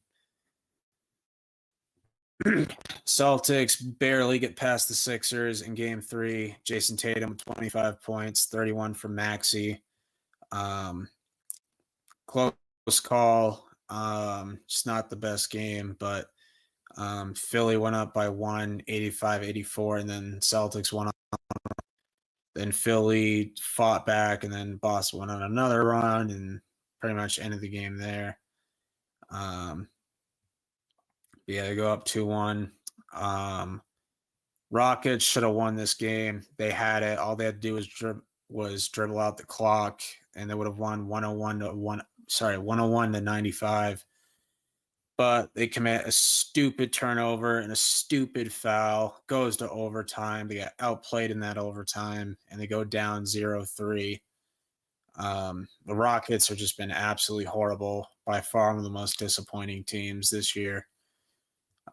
Celtics barely get past the Sixers in game 3. Jason Tatum with 25 points, 31 from Maxey. Close call. Just not the best game, but Philly went up by 1, 85-84, and then Celtics won up. Then Philly fought back, and then Boston went on another run and pretty much ended the game there. Yeah, they go up 2-1. Rockets should have won this game. They had it. All they had to do was dribble out the clock, and they would have won 101 to 95. but they commit a stupid turnover and a stupid foul, goes to overtime. They get outplayed in that overtime, and they go down 0-3. The Rockets have just been absolutely horrible, by far one of the most disappointing teams this year.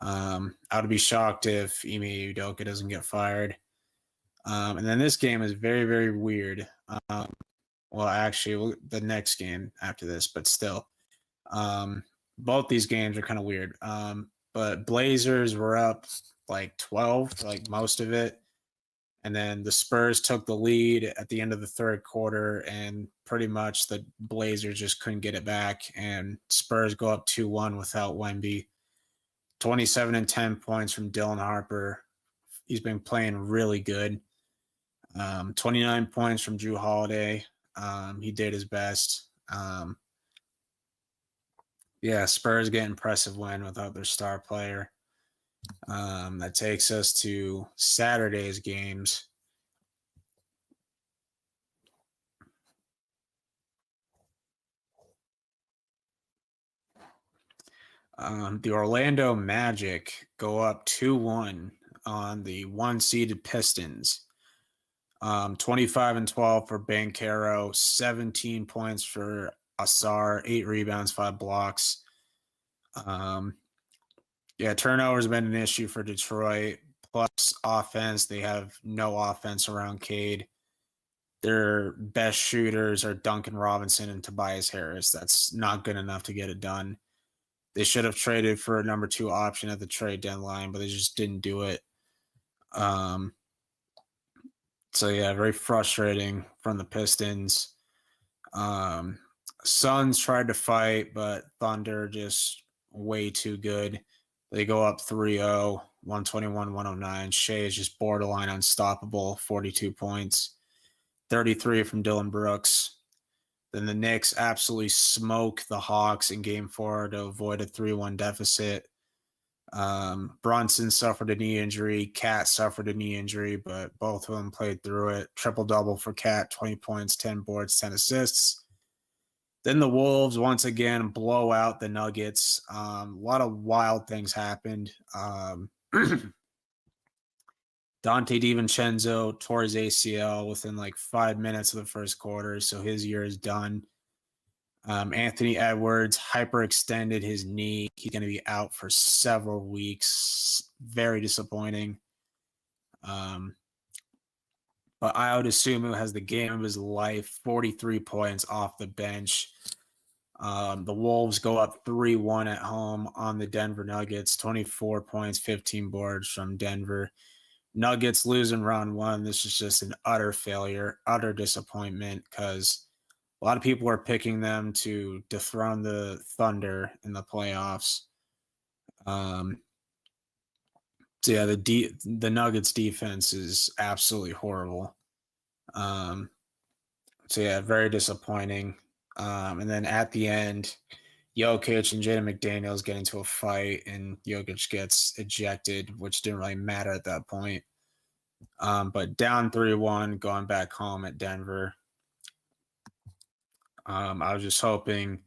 I would be shocked if Ime Udoka doesn't get fired. And then this game is very, very weird. Well, actually, the next game after this, but still. Both these games are kind of weird. But Blazers were up like 12 for like most of it. And then the Spurs took the lead at the end of the third quarter, and pretty much the Blazers just couldn't get it back. And Spurs go up 2-1 without Wemby. 27 and 10 points from Dylan Harper. He's been playing really good. 29 points from Drew Holiday. He did his best. Yeah, Spurs get impressive win without their star player. That takes us to Saturday's games. The Orlando Magic go up 2-1 on the one-seeded Pistons. 25 and 12 for Banchero, 17 points for Asar, 8 rebounds, 5 blocks. Turnovers have been an issue for Detroit. Plus offense, they have no offense around Cade. Their best shooters are Duncan Robinson and Tobias Harris. That's not good enough to get it done. They should have traded for a number 2 option at the trade deadline, but they just didn't do it. Very frustrating from the Pistons. Suns tried to fight, but Thunder just way too good. They go up 3-0, 121-109. Shea is just borderline unstoppable, 42 points. 33 from Dylan Brooks. Then the Knicks absolutely smoke the Hawks in Game 4 to avoid a 3-1 deficit. Brunson suffered a knee injury. Cat suffered a knee injury, but both of them played through it. Triple-double for Cat, 20 points, 10 boards, 10 assists. Then the Wolves once again blow out the Nuggets. A lot of wild things happened. Dante DiVincenzo tore his ACL within like 5 minutes of the first quarter, so his year is done. Anthony Edwards hyperextended his knee. He's going to be out for several weeks. Very disappointing. But Ayo Dosunmu has the game of his life, 43 points off the bench. The Wolves go up 3-1 at home on the Denver Nuggets, 24 points, 15 boards from Denver. Nuggets lose in round 1. This is just an utter failure, utter disappointment, because a lot of people are picking them to dethrone the Thunder in the playoffs. The Nuggets defense is absolutely horrible. Very disappointing. And then at the end, Jokic and Jaden McDaniels get into a fight, and Jokic gets ejected, which didn't really matter at that point. But down 3-1, going back home at Denver. I was just hoping,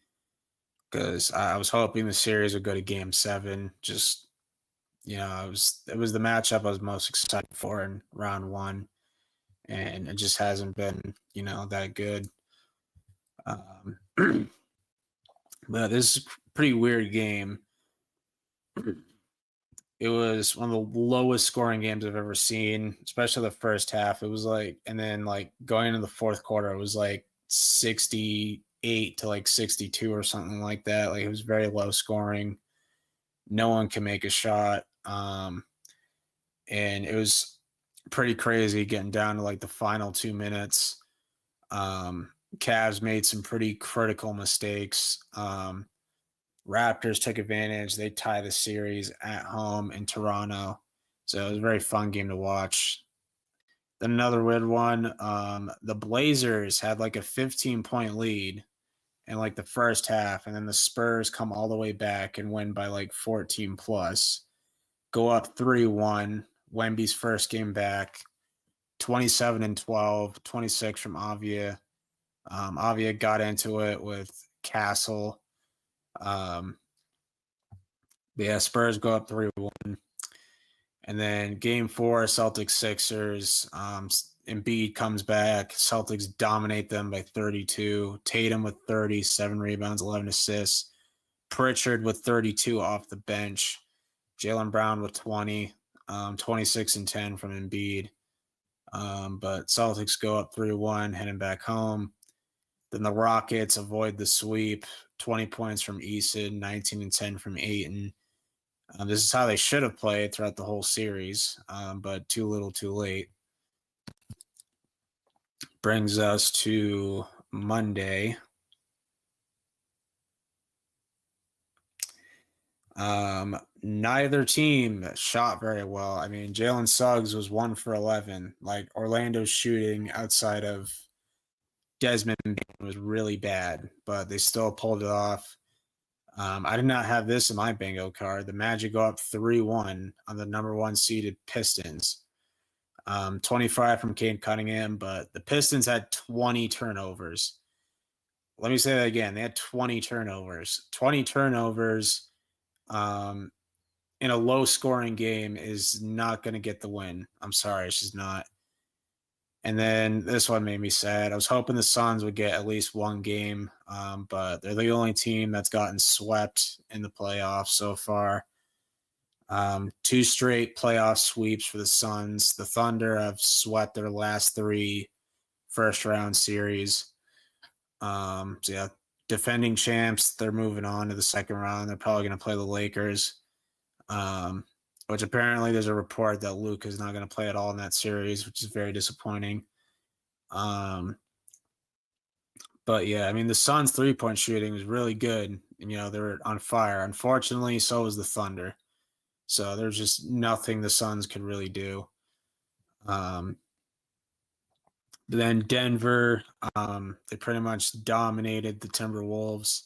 because I was hoping the series would go to Game 7. Just, it was the matchup I was most excited for in round 1, and it just hasn't been, that good. But this is a pretty weird game. It was one of the lowest scoring games I've ever seen, especially the first half. It was and then going into the fourth quarter, it was 68 to 62 or something like that. It was very low scoring. No one can make a shot. And it was pretty crazy getting down to the final 2 minutes. Cavs made some pretty critical mistakes. Raptors took advantage. They tie the series at home in Toronto. So it was a very fun game to watch. Then another weird one. The Blazers had a 15-point lead in the first half, and then the Spurs come all the way back and win by 14 plus. Go up 3-1. Wemby's first game back. 27 and 12, 26 from Avia. Avia got into it with Castle. But yeah, Spurs go up 3-1. And then game 4, Celtics Sixers. Embiid comes back. Celtics dominate them by 32. Tatum with 30, 7 rebounds, 11 assists. Pritchard with 32 off the bench. Jaylen Brown with 20, 26 and 10 from Embiid. But Celtics go up 3-1, heading back home. Then the Rockets avoid the sweep. 20 points from Eason, 19 and 10 from Ayton. This is how they should have played throughout the whole series, but too little, too late. Brings us to Monday. Neither team shot very well. I mean, Jalen Suggs was 1 for 11. Like, Orlando's shooting outside of Desmond was really bad, but they still pulled it off. I did not have this in my bingo card. The Magic go up 3-1 on the number 1 seeded Pistons. 25 from Cade Cunningham, but the Pistons had 20 turnovers. Let me say that again. They had 20 turnovers. 20 turnovers in a low-scoring game is not going to get the win. I'm sorry, it's just not. And then this one made me sad. I was hoping the Suns would get at least one game, but they're the only team that's gotten swept in the playoffs so far. 2 straight playoff sweeps for the Suns. The Thunder have swept their last 3 first-round series. So yeah, defending champs, they're moving on to the second round. They're probably going to play the Lakers, which apparently there's a report that Luke is not going to play at all in that series, which is very disappointing. But yeah, I mean, the Suns' 3-point shooting was really good. And, they're on fire. Unfortunately, so was the Thunder. So there's just nothing the Suns could really do. Then Denver, they pretty much dominated the Timberwolves,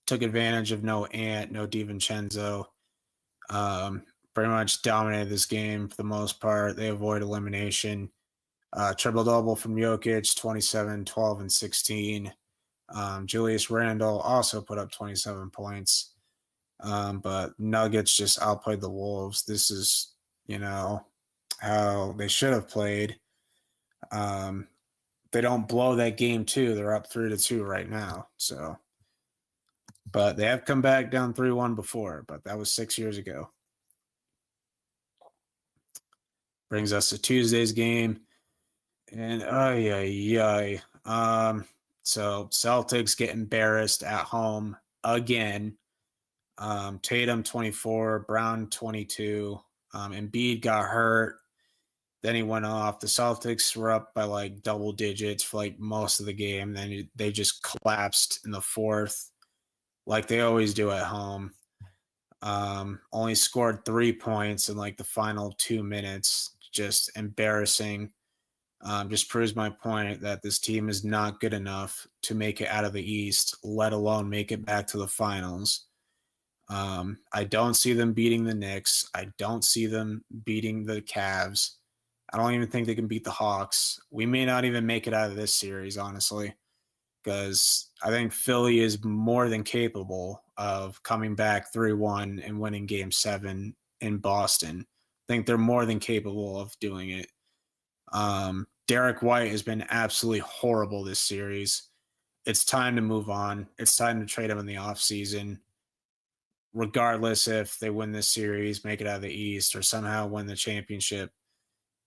took advantage of no Ant, no DiVincenzo. Pretty much dominated this game for the most part. They avoid elimination. Triple-double from Jokic, 27, 12, and 16. Julius Randle also put up 27 points. But Nuggets just outplayed the Wolves. This is, how they should have played. They don't blow that game too. They're up 3-2 right now. So, but they have come back down 3-1 before, but that was 6 years ago. Brings us to Tuesday's game. And so Celtics get embarrassed at home again. Tatum 24, Brown 22. Embiid got hurt. Then he went off. The Celtics were up by like double digits for like most of the game. Then they just collapsed in the fourth, like they always do at home. Only scored 3 points in like the final 2 minutes. Just embarrassing. Just proves my point that this team is not good enough to make it out of the East, let alone make it back to the finals. I don't see them beating the Knicks. I don't see them beating the Cavs. I don't even think they can beat the Hawks. We may not even make it out of this series, honestly, because I think Philly is more than capable of coming back 3-1 and winning Game 7 in Boston. I think they're more than capable of doing it. Derek White has been absolutely horrible this series. It's time to move on. It's time to trade him in the offseason. Regardless if they win this series, make it out of the East, or somehow win the championship,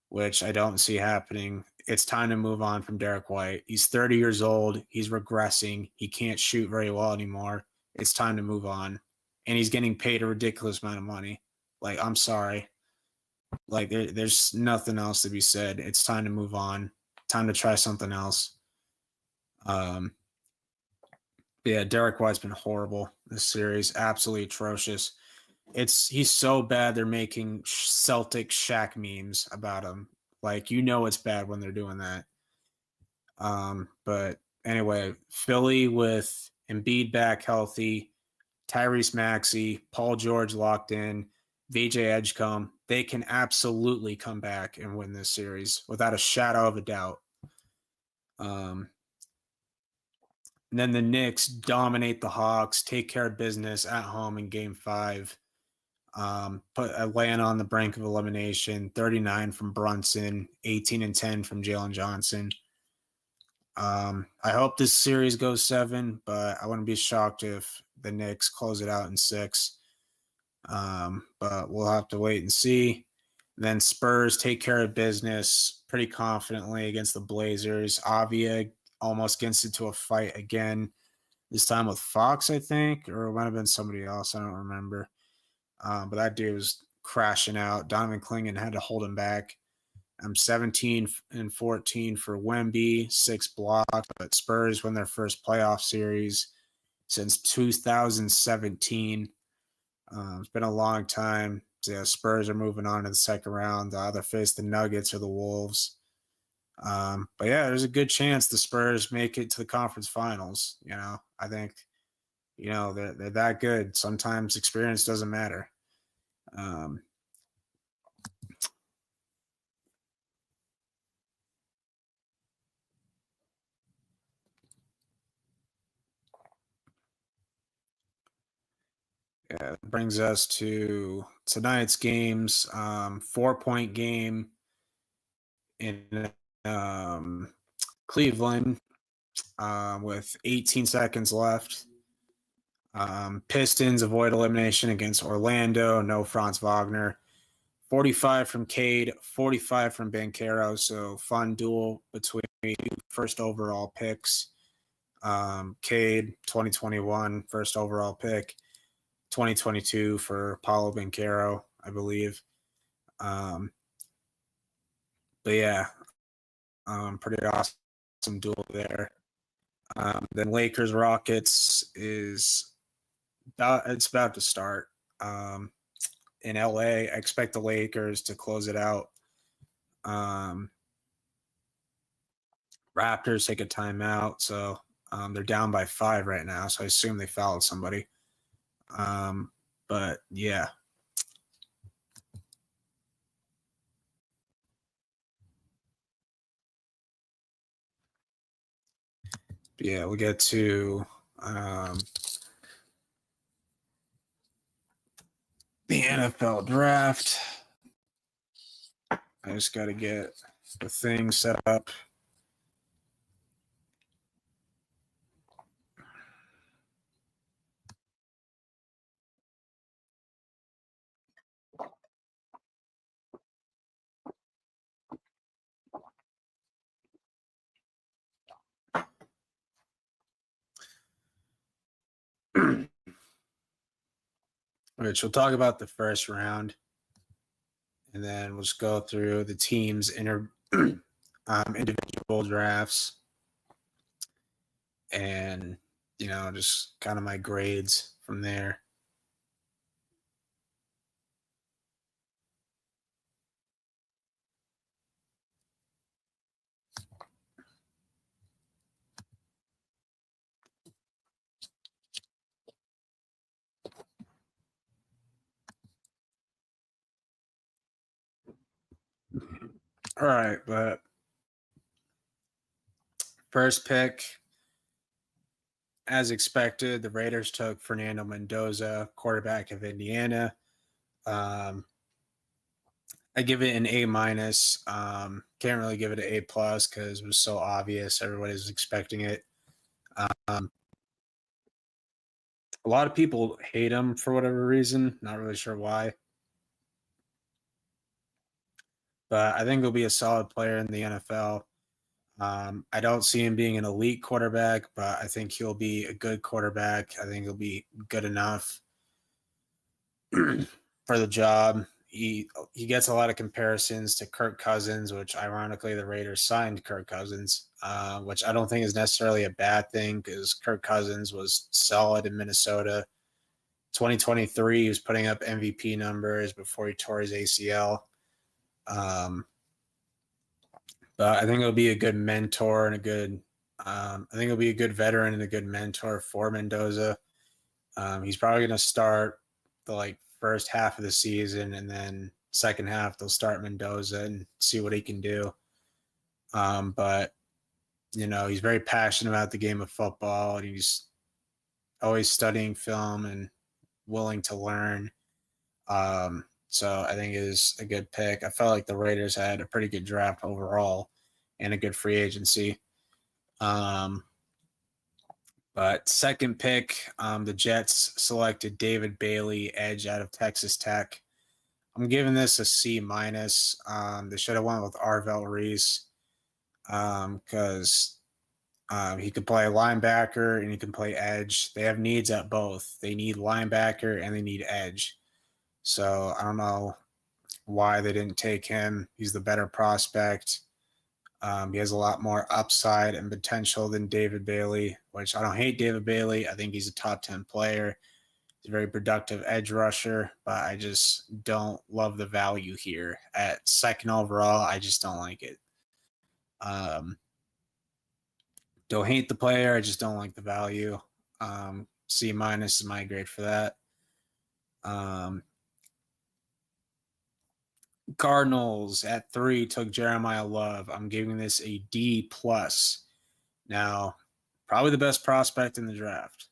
which I don't see happening. It's time to move on from Derek White. He's 30 years old. He's regressing. He can't shoot very well anymore. It's time to move on. And he's getting paid a ridiculous amount of money. Like, I'm sorry. Like, there's nothing else to be said. It's time to move on. Time to try something else. Yeah, Derek White's been horrible this series. Absolutely atrocious. He's so bad they're making Celtic Shaq memes about him. Like, it's bad when they're doing that. But anyway, Philly with Embiid back healthy, Tyrese Maxey, Paul George locked in, VJ Edgecombe, they can absolutely come back and win this series without a shadow of a doubt. And then the Knicks dominate the Hawks, take care of business at home in Game 5. Put Atlanta on the brink of elimination. 39 from Brunson, 18-10 from Jalen Johnson. I hope this series goes 7, but I wouldn't be shocked if the Knicks close it out in 6. But we'll have to wait and see. Then Spurs take care of business pretty confidently against the Blazers. Avia almost gets into a fight again, this time with Fox, I think, or it might have been somebody else. I don't remember. But that dude was crashing out. Donovan Clingan had to hold him back. 17 and 14 for Wemby, 6 blocks. But Spurs win their first playoff series since 2017. It's been a long time. So, Spurs are moving on to the second round. They'll either face the Nuggets or the Wolves. But yeah, there's a good chance the Spurs make it to the conference finals. I think, they're that good. Sometimes experience doesn't matter. Yeah, it brings us to tonight's games. 4-point game in Cleveland with 18 seconds left. Pistons avoid elimination against Orlando. No Franz Wagner. 45 from Cade, 45 from Banchero. So fun duel between first overall picks. Cade, 2021, first overall pick. 2022 for Paulo Banchero, I believe. But yeah, pretty awesome duel there. Then Lakers Rockets is about to start. In LA, I expect the Lakers to close it out. Raptors take a timeout, so they're down by 5 right now. So I assume they fouled somebody. But yeah. Yeah, we'll get to the NFL draft. I just got to get the thing set up. Which we'll talk about the first round, and then we'll just go through the teams' individual drafts, and just kind of my grades from there. All right, but first pick, as expected, the Raiders took Fernando Mendoza, quarterback of Indiana. I give it an A minus. Can't really give it an A plus because it was so obvious. Everybody was expecting it. A lot of people hate him for whatever reason. Not really sure why. But I think he'll be a solid player in the NFL. I don't see him being an elite quarterback, but I think he'll be a good quarterback. I think he'll be good enough for the job. He gets a lot of comparisons to Kirk Cousins, which ironically the Raiders signed Kirk Cousins, which I don't think is necessarily a bad thing because Kirk Cousins was solid in Minnesota. 2023, he was putting up MVP numbers before he tore his ACL. But I think it'll be a good mentor and I think he'll be a good veteran and a good mentor for Mendoza. He's probably going to start the first half of the season, and then second half they'll start Mendoza and see what he can do. But he's very passionate about the game of football, and he's always studying film and willing to learn. So I think it is a good pick. I felt like the Raiders had a pretty good draft overall and a good free agency. But second pick, the Jets selected David Bailey, edge out of Texas Tech. I'm giving this a C minus. They should have went with Arvell Reese because he could play linebacker and he can play edge. They have needs at both. They need linebacker and they need edge. So I don't know why they didn't take him. He's the better prospect. He has a lot more upside and potential than David Bailey, which I don't hate David Bailey. I think he's a top 10 player. He's a very productive edge rusher, but I just don't love the value here. At second overall, I just don't like it. Don't hate the player. I just don't like the value. C minus is my grade for that. Cardinals at 3 took Jeremiah Love. I'm giving this a D plus. Now, probably the best prospect in the draft.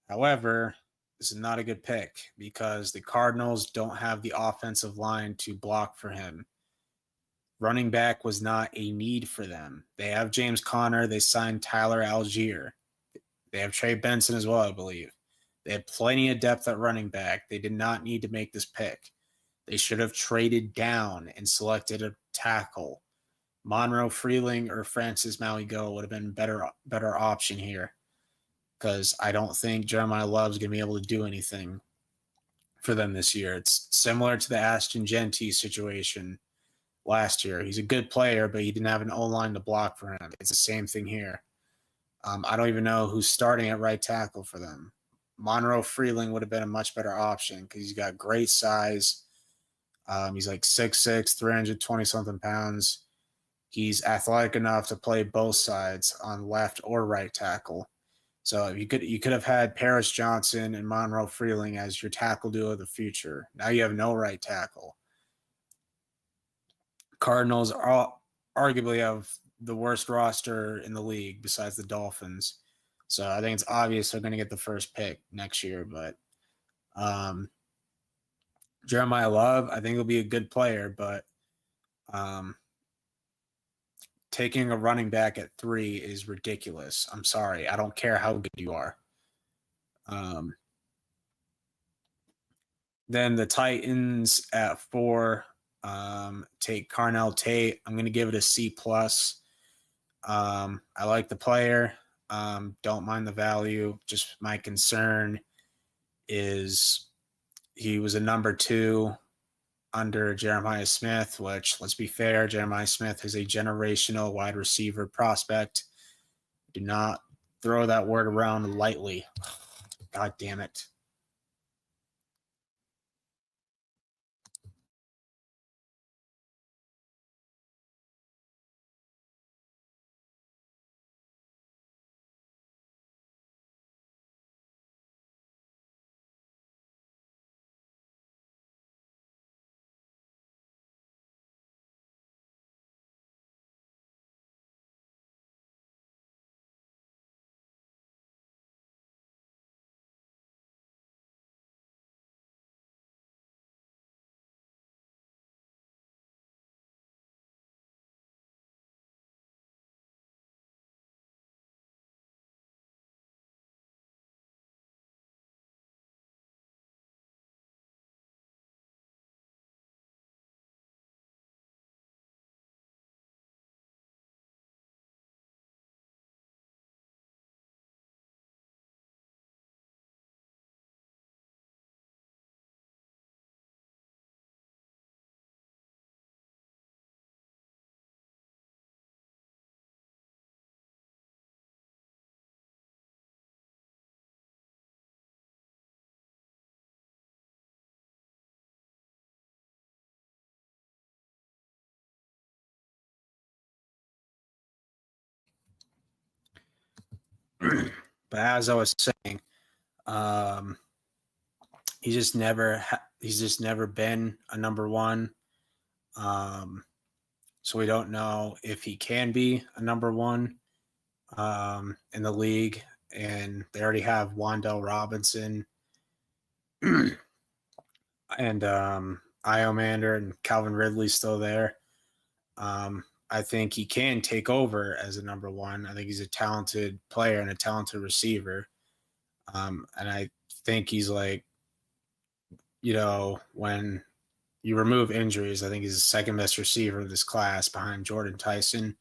However, this is not a good pick because the Cardinals don't have the offensive line to block for him. Running back was not a need for them. They have James Conner. They signed Tyler Algier. They have Trey Benson as well, I believe. They had plenty of depth at running back. They did not need to make this pick. They should have traded down and selected a tackle. Monroe Freeling or Francis Mauigo would have been better option here because I don't think Jeremiah Love's going to be able to do anything for them this year. It's similar to the Ashton Genty situation last year. He's a good player, but he didn't have an O-line to block for him. It's the same thing here. I don't even know who's starting at right tackle for them. Monroe Freeling would have been a much better option because he's got great size. He's like 6'6", 320-something pounds. He's athletic enough to play both sides on left or right tackle. So you could have had Paris Johnson and Monroe Freeling as your tackle duo of the future. Now you have no right tackle. Cardinals arguably have the worst roster in the league besides the Dolphins. So I think it's obvious they're going to get the first pick next year. But Jeremiah Love, I think he'll be a good player, but taking a running back at 3 is ridiculous. I'm sorry. I don't care how good you are. Then the Titans at 4 take Carnell Tate. I'm going to give it a C plus. I like the player. Don't mind the value. Just my concern is he was a number 2 under Jeremiah Smith, which, let's be fair, Jeremiah Smith is a generational wide receiver prospect. Do not throw that word around lightly. God damn it. But as I was saying, he's just never been a number 1. So we don't know if he can be a number 1 in the league. And they already have Wan'Dale Robinson. and Iomander and Calvin Ridley's still there. I think he can take over as a number one. I think he's a talented player and a talented receiver. And I think he's like, when you remove injuries, I think he's the second best receiver in this class behind Jordan Tyson.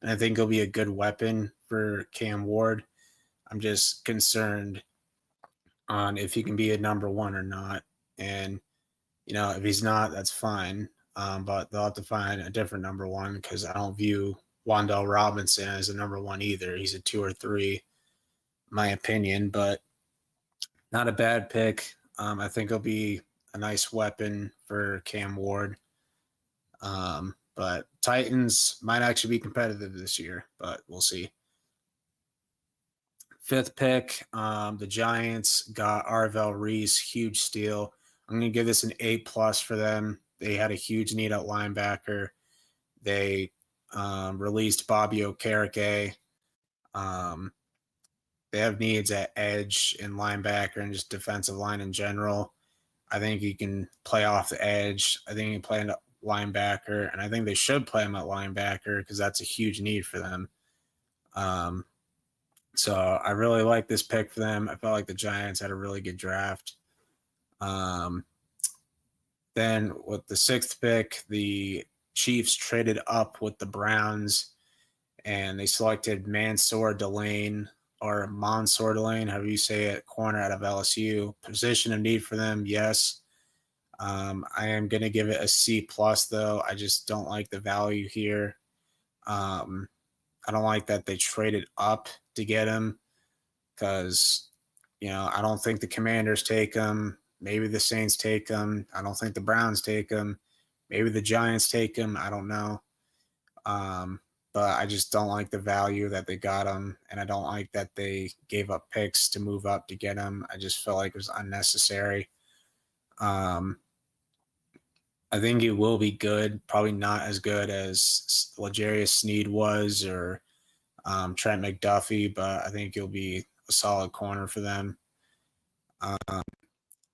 And I think he'll be a good weapon for Cam Ward. I'm just concerned on if he can be a number one or not. And, if he's not, that's fine. But they'll have to find a different number one because I don't view Wan'Dale Robinson as a number one either. He's a 2 or 3, my opinion, but not a bad pick. I think he'll be a nice weapon for Cam Ward. But Titans might actually be competitive this year, but we'll see. 5th pick, the Giants got Arvell Reese, huge steal. I'm going to give this an A+ for them. They had a huge need at linebacker. They released Bobby Okereke. They have needs at edge and linebacker and just defensive line in general. I think he can play off the edge. I think he can play at linebacker, and I think they should play him at linebacker because that's a huge need for them. So I really like this pick for them. I felt like the Giants had a really good draft. Then with the 6th pick, the Chiefs traded up with the Browns, and they selected Mansour Delane, or Mansour Delane, however you say it, corner out of LSU. Position of need for them, yes. I am going to give it a C+, though. I just don't like the value here. I don't like that they traded up to get him because, I don't think the Commanders take him. Maybe the Saints take him. I don't think the Browns take him. Maybe the Giants take him. I don't know. But I just don't like the value that they got him, and I don't like that they gave up picks to move up to get him. I just felt like it was unnecessary. I think he will be good, probably not as good as L'Jarius Sneed was or Trent McDuffie, but I think he'll be a solid corner for them.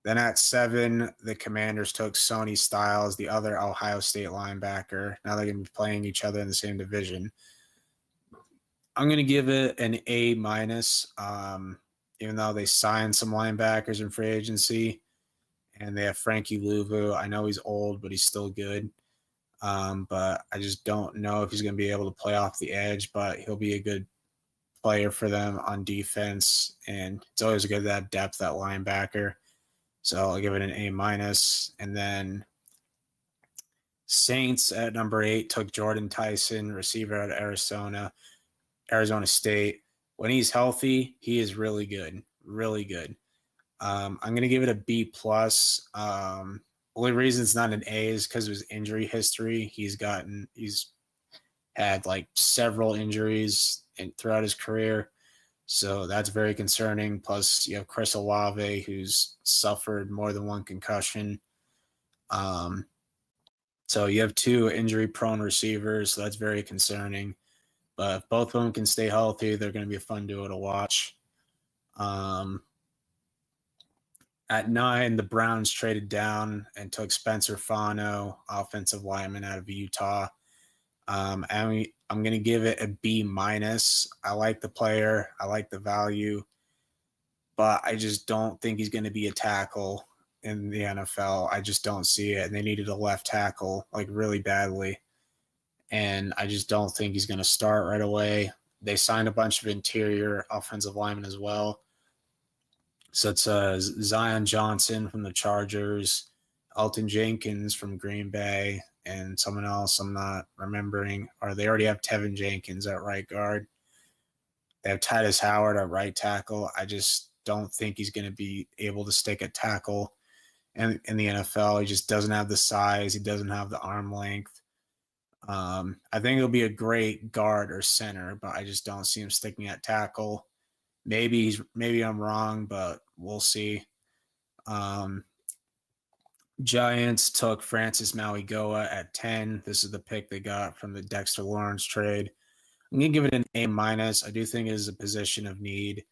Then at 7, the Commanders took Sonny Styles, the other Ohio State linebacker. Now they're going to be playing each other in the same division. I'm going to give it an A-, even though they signed some linebackers in free agency, and they have Frankie Louvu. I know he's old, but he's still good. But I just don't know if he's going to be able to play off the edge, but he'll be a good player for them on defense, and it's always good to have depth at linebacker. So I'll give it an A-. And then Saints at number 8 took Jordan Tyson, receiver at Arizona State. When he's healthy, he is really good, really good. I'm going to give it a B+. Only reason it's not an A is because of his injury history. He's had like several injuries throughout his career. So that's very concerning. Plus, you have Chris Olave, who's suffered more than one concussion. So you have 2 injury-prone receivers, so that's very concerning. But if both of them can stay healthy, they're going to be a fun duo to watch. At 9, the Browns traded down and took Spencer Fano, offensive lineman out of Utah. And I'm going to give it a B-. I like the player. I like the value. But I just don't think he's going to be a tackle in the NFL. I just don't see it. And they needed a left tackle, like, really badly. And I just don't think he's going to start right away. They signed a bunch of interior offensive linemen as well. So it's Zion Johnson from the Chargers, Elton Jenkins from Green Bay, and someone else I'm not remembering. Or they already have Tevin Jenkins at right guard. They have Titus Howard at right tackle. I just don't think he's going to be able to stick at tackle in the NFL. He just doesn't have the size. He doesn't have the arm length. I think he'll be a great guard or center, but I just don't see him sticking at tackle. Maybe I'm wrong, but we'll see. Giants took Francis Mauigoa at 10. This is the pick they got from the Dexter Lawrence trade. I'm going to give it an A-. I do think it is a position of need.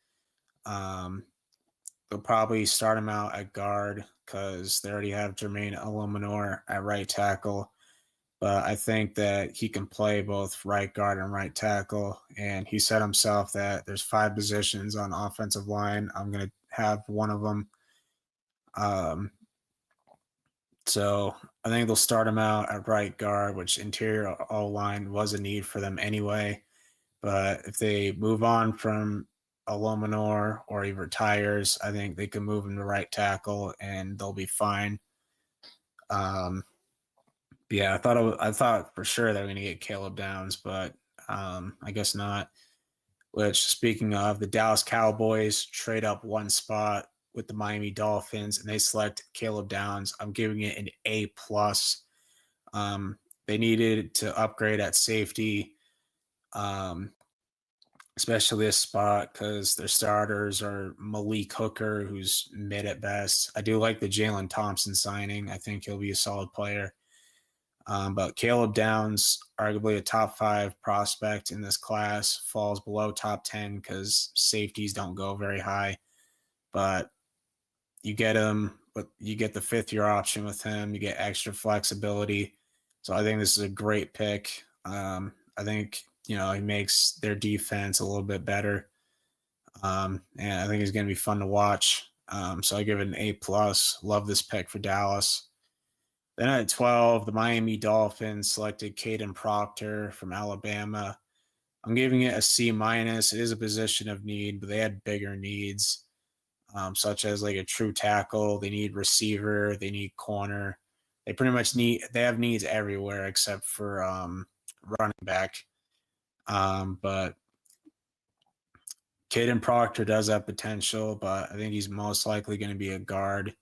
they'll probably start him out at guard because they already have Jermaine Illuminor at right tackle. But I think that he can play both right guard and right tackle. And he said himself that there's 5 positions on offensive line. I'm going to have one of them. So I think they'll start him out at right guard, which interior O-line was a need for them anyway. But if they move on from Aluminor or he retires, I think they can move him to right tackle and they'll be fine. Yeah, I thought for sure they were going to get Caleb Downs, but I guess not. Which, speaking of, the Dallas Cowboys trade up one spot with the Miami Dolphins, and they select Caleb Downs. I'm giving it an A plus. They needed to upgrade at safety, especially this spot because their starters are Malik Hooker, who's mid at best. I do like the Jalen Thompson signing. I think he'll be a solid player. But Caleb Downs, arguably a top 5 prospect in this class, falls below top 10 because safeties don't go very high. But you get him, but you get the 5th-year option with him. You get extra flexibility. So I think this is a great pick. I think, he makes their defense a little bit better. And I think he's going to be fun to watch. So I give it an A+. Love this pick for Dallas. Then at 12, the Miami Dolphins selected Caden Proctor from Alabama. I'm giving it a C-. It is a position of need, but they had bigger needs, such as like a true tackle. They need receiver. They need corner. They pretty much they have needs everywhere except for running back. But Caden Proctor does have potential, but I think he's most likely going to be a guard.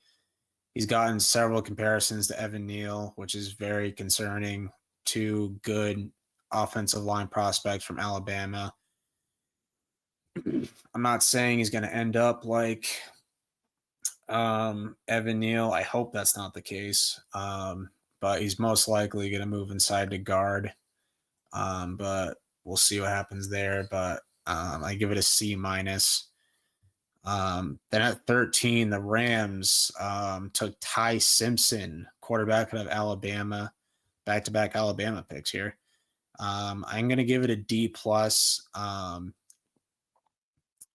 He's gotten several comparisons to Evan Neal, which is very concerning. 2 good offensive line prospects from Alabama. I'm not saying he's going to end up like Evan Neal. I hope that's not the case. But he's most likely going to move inside to guard. But we'll see what happens there. But I give it a C-. Then at 13, the Rams took Ty Simpson, quarterback out of Alabama, back-to-back Alabama picks here. I'm going to give it a D+.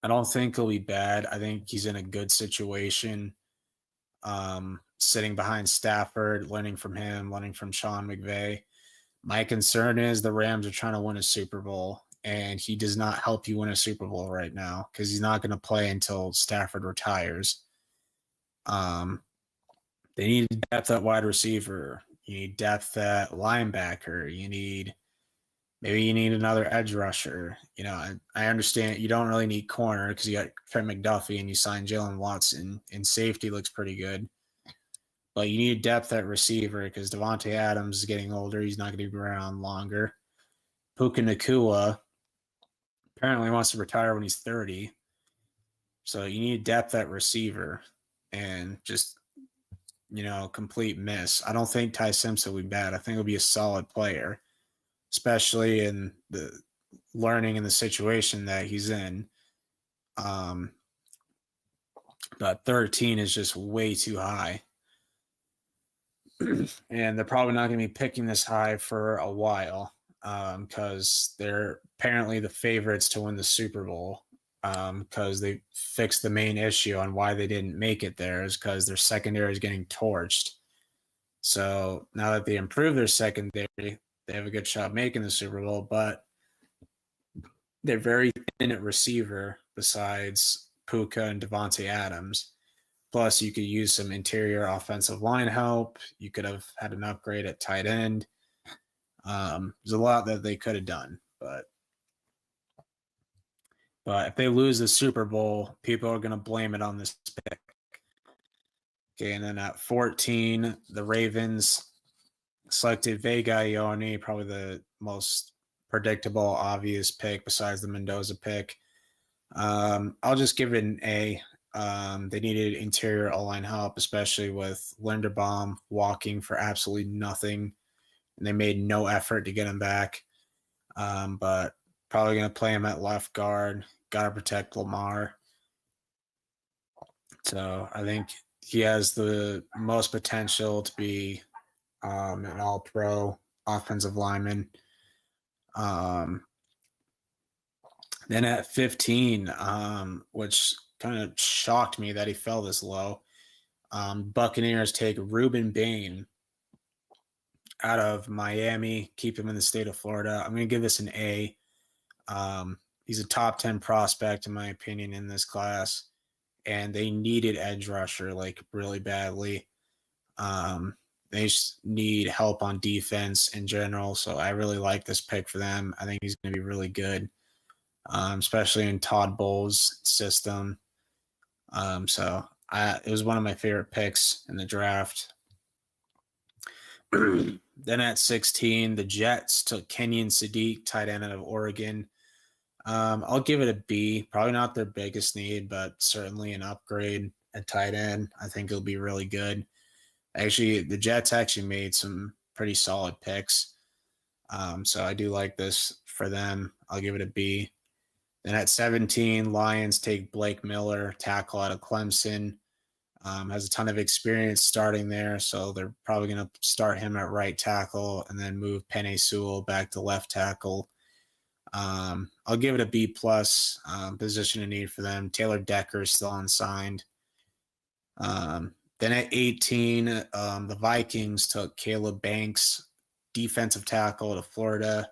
I don't think he'll be bad. I think he's in a good situation, sitting behind Stafford, learning from him, learning from Sean McVay. My concern is the Rams are trying to win a Super Bowl, and he does not help you win a Super Bowl right now because he's not going to play until Stafford retires. They need depth at wide receiver. You need depth at linebacker. Maybe you need another edge rusher. I understand you don't really need corner because you got Trent McDuffie and you signed Jalen Watson, and safety looks pretty good. But you need depth at receiver because Devontae Adams is getting older. He's not going to be around longer. Puka Nacua apparently wants to retire when he's 30. So you need depth at receiver and just, complete miss. I don't think Ty Simpson will be bad. I think he'll be a solid player, especially in the learning in the situation that he's in. But 13 is just way too high. And they're probably not going to be picking this high for a while because they're apparently the favorites to win the Super Bowl because they fixed the main issue on why they didn't make it there is because their secondary is getting torched. So now that they improve their secondary, they have a good shot making the Super Bowl, but they're very thin at receiver besides Puka and Devontae Adams. Plus, you could use some interior offensive line help. You could have had an upgrade at tight end. There's a lot that they could have done, but if they lose the Super Bowl, people are going to blame it on this pick. Okay, and then at 14, the Ravens selected Vega Ione, probably the most predictable, obvious pick besides the Mendoza pick. I'll just give it an A. They needed interior O-line help, especially with Linderbaum walking for absolutely nothing, and they made no effort to get him back. But probably going to play him at left guard. Got to protect Lamar. So I think he has the most potential to be an all pro offensive lineman. Um, then at 15, which kind of shocked me that he fell this low, Buccaneers take Ruben Bain out of Miami, keep him in the state of Florida. I'm going to give this an A. He's a top 10 prospect, in my opinion, in this class. And they needed edge rusher like really badly. They just need help on defense in general. So I really like this pick for them. I think he's going to be really good, especially in Todd Bowles' system. It was one of my favorite picks in the draft. Then at 16, the Jets took Kenyon Sadiq, tight end out of Oregon. I'll give it a B. Probably not their biggest need, but certainly an upgrade at tight end. I think it'll be really good. Actually, the Jets actually made some pretty solid picks. So I do like this for them. I'll give it a B. Then at 17, Lions take Blake Miller, tackle out of Clemson. Has a ton of experience starting there, so they're probably going to start him at right tackle and then move Penei Sewell back to left tackle. I'll give it a B plus. Position of need for them. Taylor Decker is still unsigned. Then at 18, the Vikings took Caleb Banks, defensive tackle to Florida.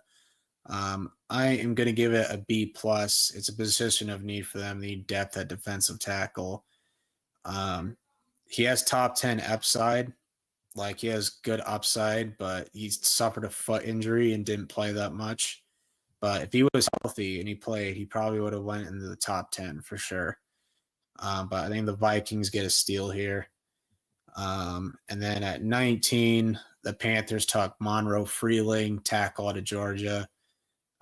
I am going to give it a B plus. It's a position of need for them. They need depth at defensive tackle. He has top 10 upside. Like he has good upside, but he suffered a foot injury and didn't play that much. But if he was healthy and he played, he probably would have went into the top 10 for sure. But I think the Vikings get a steal here. And then at 19, the Panthers took Monroe Freeling, tackle out of Georgia.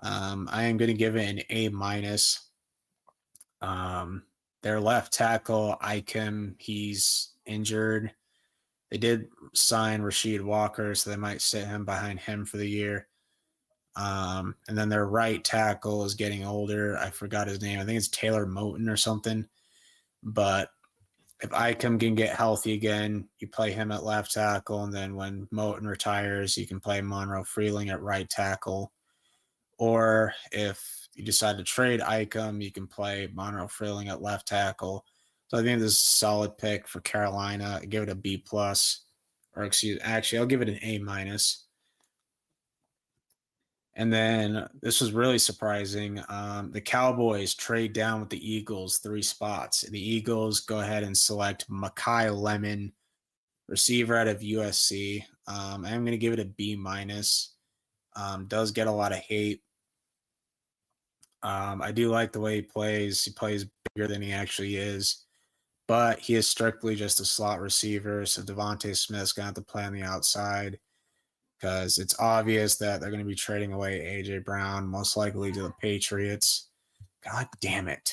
I am going to give it an A minus. Their left tackle, Ikem, he's injured. They did sign Rasheed Walker, so they might sit him behind him for the year. And then their right tackle is getting older. I forgot his name. I think it's Taylor Moton or something. But if Ikem can get healthy again, you play him at left tackle. And then when Moton retires, you can play Monroe Freeling at right tackle. Or if you decide to trade Ikem, you can play Monroe Freeling at left tackle. So I think this is a solid pick for Carolina. I give it a B plus, or actually, I'll give it an A minus. And then this was really surprising. The Cowboys trade down with the Eagles 3 spots. The Eagles go ahead and select Makai Lemon, receiver out of USC. I'm going to give it a B minus. Does get a lot of hate. I do like the way he plays. He plays bigger than he actually is, but he is strictly just a slot receiver. So Devontae Smith's going to have to play on the outside because it's obvious that they're going to be trading away A.J. Brown, most likely to the Patriots. God damn it.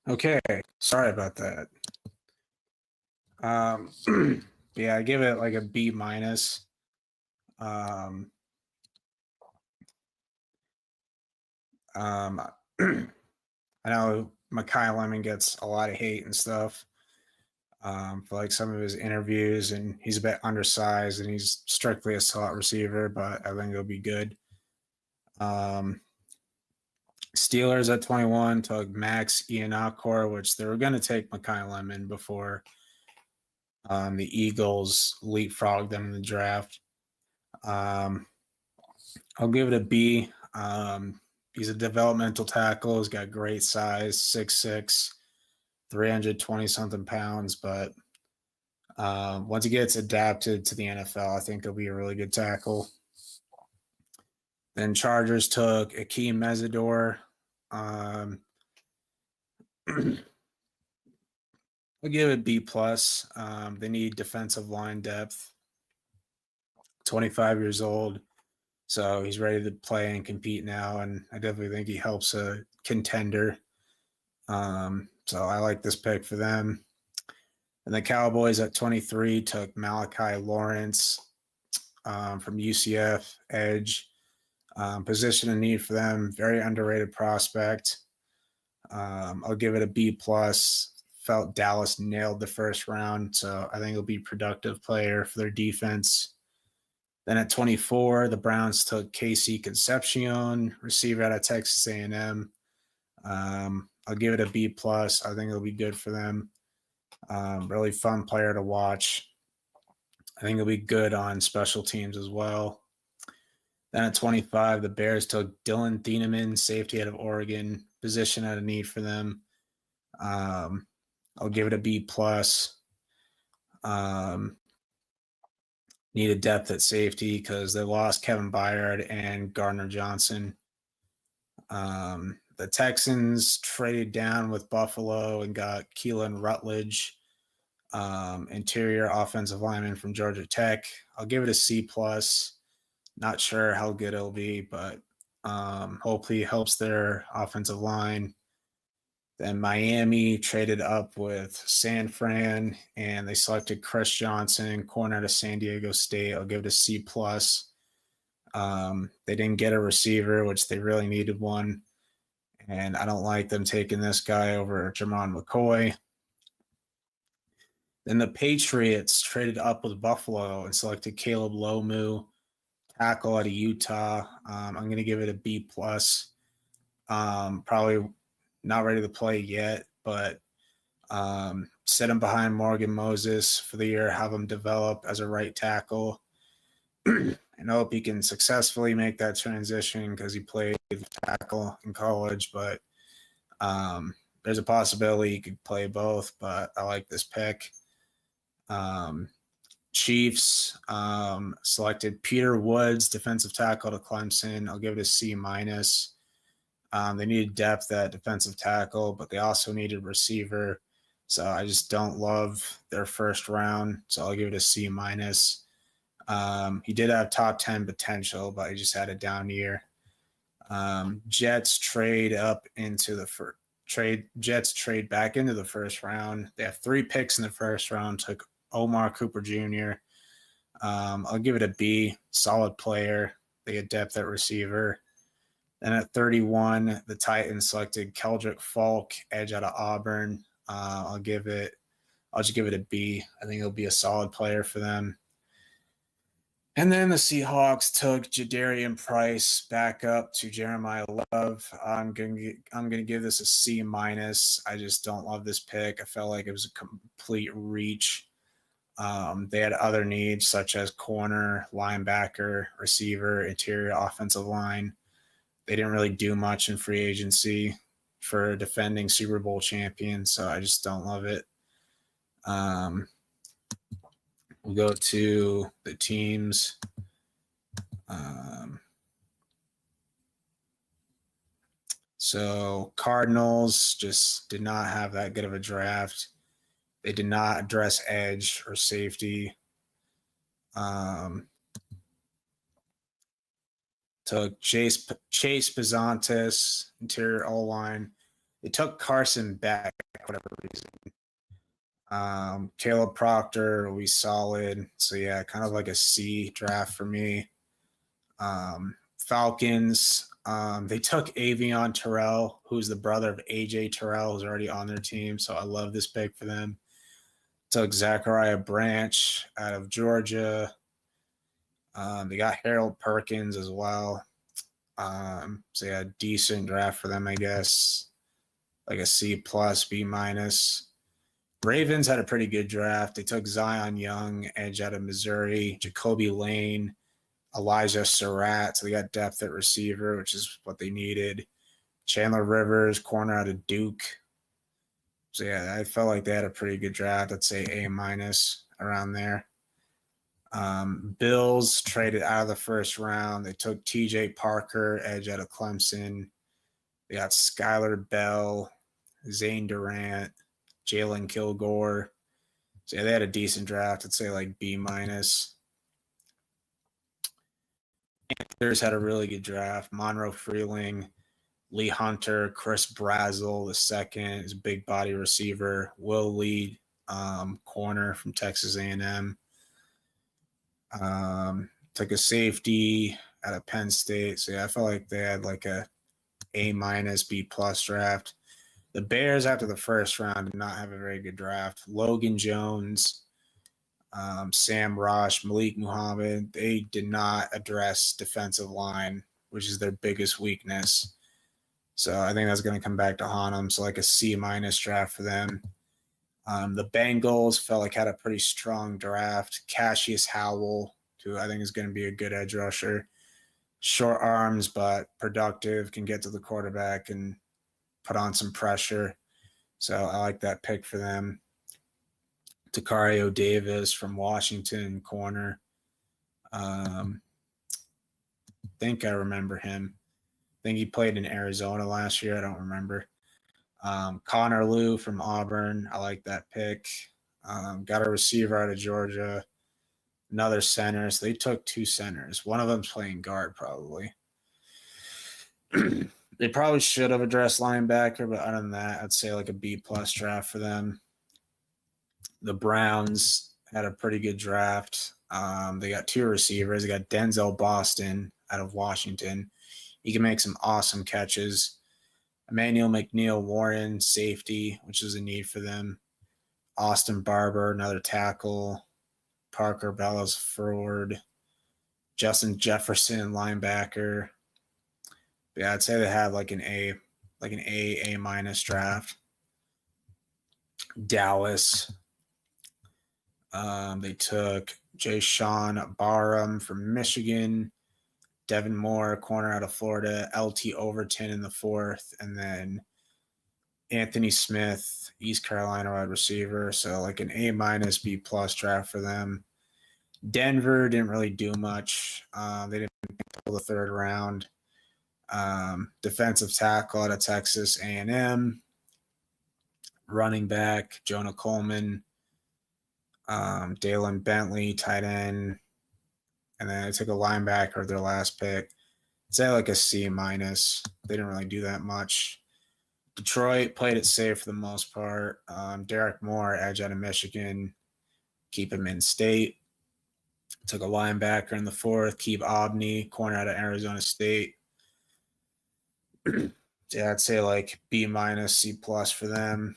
Okay, sorry about that. Yeah, I give it like a B minus. Um, um, I know Makai Lemon gets a lot of hate and stuff for like some of his interviews, and he's a bit undersized and he's strictly a slot receiver, but I think he'll be good. Steelers at 21 took Max Ianakor, which they were going to take Makai Lemon before the Eagles leapfrogged them in the draft. I'll give it a B. He's a developmental tackle. He's got great size, 6'6", 320 something pounds. But once he gets adapted to the NFL, I think he'll be a really good tackle. Then Chargers took Akeem Mesidor. I'll give it B plus. They need defensive line depth. 25 years old. So he's ready to play and compete now, and I definitely think he helps a contender. So I like this pick for them. And the Cowboys at 23 took Malachi Lawrence from UCF, edge. Position of need for them, very underrated prospect. I'll give it a B plus. Felt Dallas nailed the first round, so I think he'll be a productive player for their defense. Then at 24, the Browns took Casey Concepcion, receiver out of Texas A&M. I'll give it a B plus. I think it'll be good for them. Really fun player to watch. I think he'll be good on special teams as well. Then at 25, the Bears took Dylan Thieneman, safety out of Oregon, position out of need for them. I'll give it a B plus. Needed depth at safety because they lost Kevin Byard and Gardner Johnson. The Texans traded down with Buffalo and got Keelan Rutledge, interior offensive lineman from Georgia Tech. I'll give it a C plus. Not sure how good it'll be, but hopefully it helps their offensive line. Then Miami traded up with San Fran, and they selected Chris Johnson, corner out of San Diego State. I'll give it a C plus. They didn't get a receiver, which they really needed one, and I don't like them taking this guy over Jermon McCoy. Then the Patriots traded up with Buffalo and selected Caleb Lomu, tackle out of Utah. I'm going to give it a B plus. Probably not ready to play yet, but set him behind Morgan Moses for the year, have him develop as a right tackle. And hope he can successfully make that transition because he played tackle in college, but there's a possibility he could play both, but I like this pick. Chiefs selected Peter Woods, defensive tackle to Clemson. I'll give it a C minus. They needed depth at defensive tackle, but they also needed receiver. So I just don't love their first round. So I'll give it a C minus. He did have top 10 potential, but he just had a down year. Jets trade up into the Jets trade back into the first round. They have 3 picks in the first round. Took Omar Cooper Jr. I'll give it a B. Solid player. They get depth at receiver. Then at 31, the Titans selected Keldrick Falk, edge out of Auburn. I'll just give it a B. I think he'll be a solid player for them. And then the Seahawks took Jadarian Price back up to Jeremiah Love. I'm gonna give this a C minus. I just don't love this pick. I felt like it was a complete reach. They had other needs such as corner, linebacker, receiver, interior offensive line. They didn't really do much in free agency for a defending Super Bowl champion, so I just don't love it. We'll go to the teams. So Cardinals just did not have that good of a draft. They did not address edge or safety. Took Chase Pizantis, interior O-line. They took Carson Beck for whatever reason. Caleb Proctor will be solid. So yeah, kind of like a C draft for me. Falcons, they took Avion Terrell, who's the brother of AJ Terrell, who's already on their team. So I love this pick for them. Took Zachariah Branch out of Georgia. They got Harold Perkins as well. So yeah, decent draft for them, I guess. Like a C plus, B minus. Ravens had a pretty good draft. They took Zion Young, edge out of Missouri, Jacoby Lane, Elijah Surratt. So they got depth at receiver, which is what they needed. Chandler Rivers, corner out of Duke. So yeah, I felt like they had a pretty good draft. I'd say A minus around there. Bills traded out of the first round. They took TJ Parker, edge out of Clemson. They got Skylar Bell, Zane Durant, Jalen Kilgore. So yeah, they had a decent draft. I'd say like B minus. Panthers had a really good draft. Monroe Freeling, Lee Hunter, Chris Brazel, the second is big body receiver. Will Lee, corner from Texas A&M. Took a safety out of Penn State. So yeah, I felt like they had like a A minus, B plus draft. The Bears after the first round did not have a very good draft. Logan Jones, Sam Rush, Malik Muhammad, they did not address defensive line, which is their biggest weakness. So I think that's going to come back to haunt them. So like a C minus draft for them. The Bengals felt like had a pretty strong draft. Cassius Howell, who I think is going to be a good edge rusher. Short arms, but productive, can get to the quarterback and put on some pressure. So I like that pick for them. Takario Davis from Washington, corner. I think I remember him. I think he played in Arizona last year. I don't remember. Connor Liu from Auburn. I like that pick. Got a receiver out of Georgia. Another center. So they took two centers. One of them's playing guard probably. They probably should have addressed linebacker, but other than that, I'd say like a B plus draft for them. The Browns had a pretty good draft. They got two receivers. They got Denzel Boston out of Washington. He can make some awesome catches. Emmanuel McNeil Warren, safety, which is a need for them. Austin Barber, another tackle. Parker Bellows, forward. Justin Jefferson, linebacker. But yeah, I'd say they have like an A minus draft. Dallas. They took Jay-Sean Barham from Michigan, Devin Moore, corner out of Florida, LT Overton in the fourth, and then Anthony Smith, East Carolina wide receiver. So like an A minus, B plus draft for them. Denver didn't really do much. They didn't until the third round. Defensive tackle out of Texas A&M. Running back, Jonah Coleman. Dalen Bentley, tight end. And then I took a linebacker, their last pick. I'd say like a C minus. They didn't really do that much. Detroit played it safe for the most part. Derek Moore, edge out of Michigan. Keep him in state. Took a linebacker in the fourth. Keep Obney, corner out of Arizona State. Yeah, I'd say like B minus, C plus for them.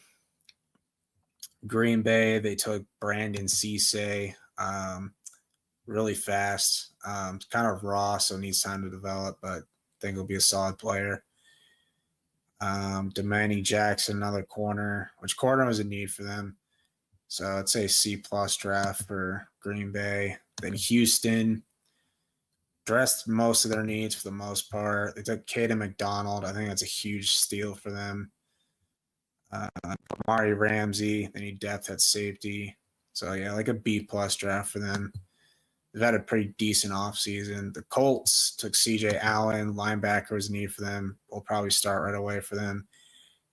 Green Bay, they took Brandon Cisse, really fast, kind of raw, so needs time to develop, but I think he'll be a solid player. Demani Jackson, another corner, which corner was a need for them. So I'd say C plus draft for Green Bay. Then Houston dressed most of their needs for the most part. They took Caden McDonald. I think that's a huge steal for them. Amari Ramsey, they need depth at safety. So yeah, like a B plus draft for them. They've had a pretty decent offseason. The Colts took CJ Allen, linebacker was a need for them. Will probably start right away for them.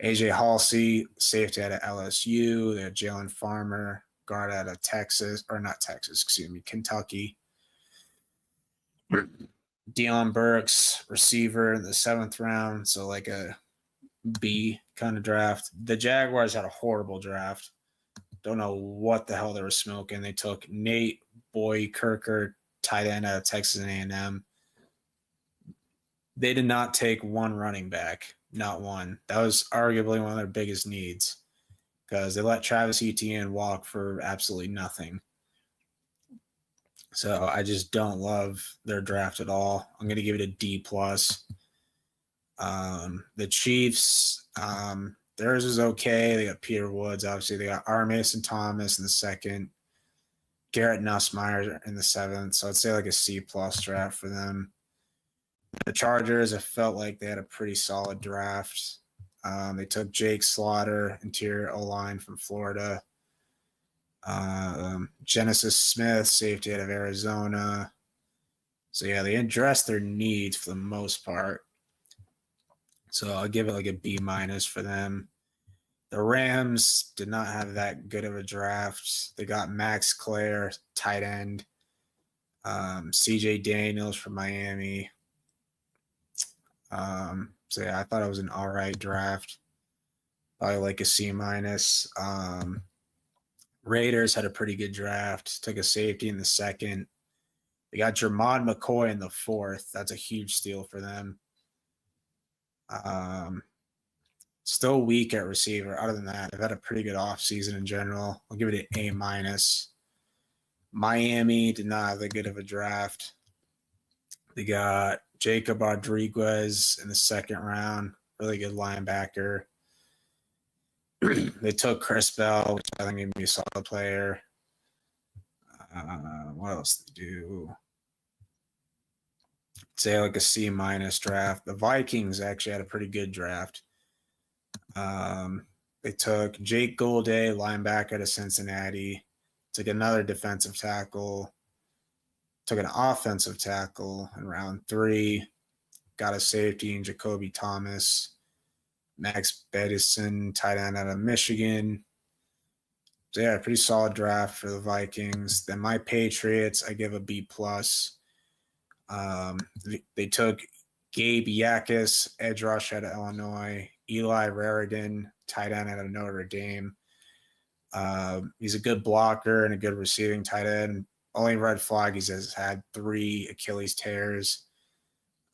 AJ Halsey, safety out of LSU. They had Jalen Farmer, guard out of Kentucky. Deion Burks, receiver in the 7th round. So like a B kind of draft. The Jaguars had a horrible draft. Don't know what the hell they were smoking. They took Nate Boykirker, tight end out of Texas A&M. They did not take one running back, not one. That was arguably one of their biggest needs because they let Travis Etienne walk for absolutely nothing. So I just don't love their draft at all. I'm going to give it a D+. The Chiefs, theirs is okay. They got Peter Woods, obviously. They got R. Mason Thomas in the second, Garrett Nussmeier in the seventh. So I'd say like a C+ draft for them. The Chargers, I felt like they had a pretty solid draft. They took Jake Slaughter, interior O-line from Florida. Genesis Smith, safety out of Arizona. So, yeah, they addressed their needs for the most part. So I'll give it like a B- for them. The Rams did not have that good of a draft. They got Max Clare, tight end. CJ Daniels from Miami. So, yeah, I thought it was an all right draft. Probably like a C-. Raiders had a pretty good draft. Took a safety in the second. They got Jermod McCoy in the fourth. That's a huge steal for them. Still weak at receiver. Other than that, they've had a pretty good offseason in general. I'll give it an A-. Miami did not have that good of a draft. They got Jacob Rodriguez in the second round. Really good linebacker. They took Chris Bell, which I think would be a solid player. What else did they do? Say like a C- draft. The Vikings actually had a pretty good draft. They took Jake Golday, linebacker to Cincinnati. Took another defensive tackle. Took an offensive tackle in round 3. Got a safety in Jacoby Thomas. Max Bedison, tight end out of Michigan. So, yeah, pretty solid draft for the Vikings. Then my Patriots, I give a B+. They took Gabe Yakis, edge rush out of Illinois. Eli Raridan, tight end out of Notre Dame. He's a good blocker and a good receiving tight end. Only red flag, he has had 3 Achilles tears.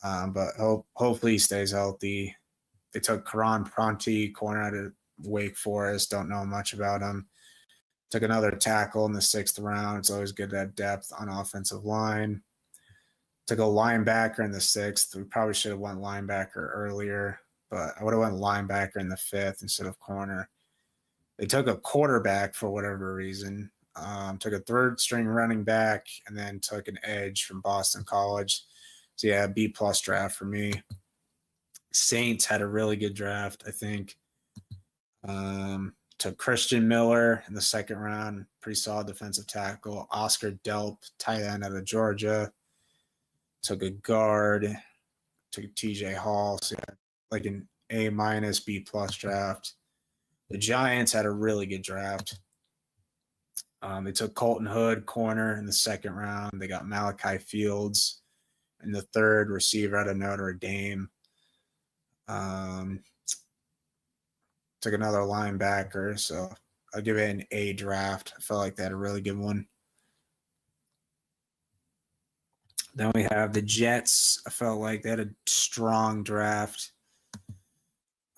But hopefully he stays healthy. They took Karan Pronti, corner out of Wake Forest. Don't know much about him. Took another tackle in the 6th round. It's always good to have depth on offensive line. Took a linebacker in the 6th. We probably should have went linebacker earlier, but I would have went linebacker in the 5th instead of corner. They took a quarterback for whatever reason. Took a 3rd-string running back, and then took an edge from Boston College. So, yeah, B+ draft for me. Saints had a really good draft, I think. Took Christian Miller in the 2nd round, pretty solid defensive tackle. Oscar Delp, tight end out of Georgia. Took a guard. Took TJ Hall. So, yeah, like an A-, B+ draft. The Giants had a really good draft. They took Colton Hood, corner, in the 2nd round. They got Malachi Fields in the 3rd, receiver out of Notre Dame. Took another linebacker, so I'll give it an A draft. I felt like they had a really good one. Then we have the Jets. I felt like they had a strong draft.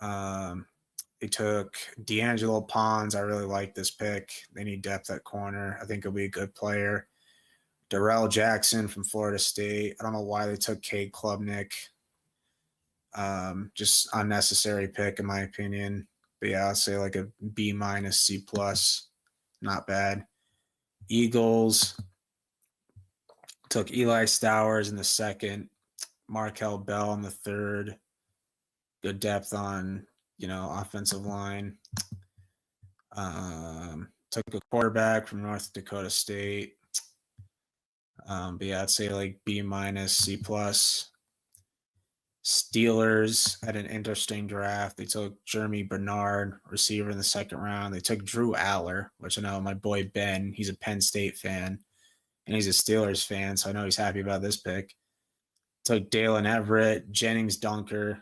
They took D'Angelo Pons. I really like this pick. They need depth at corner. I think he'll be a good player. Darrell Jackson from Florida State. I don't know why they took Cade Klubnik. Just unnecessary pick, in my opinion. But, yeah, I'll say like a B-, C+. Not bad. Eagles took Eli Stowers in the 2nd. Markel Bell in the 3rd. Good depth on, offensive line. Took a quarterback from North Dakota State. But, yeah, I'd say like B-, C+. Steelers had an interesting draft. They took Jeremy Bernard, receiver, in the 2nd round. They took Drew Aller, which I know my boy Ben, he's a Penn State fan, and he's a Steelers fan, so I know he's happy about this pick. Took Dalen Everett, Jennings Dunker,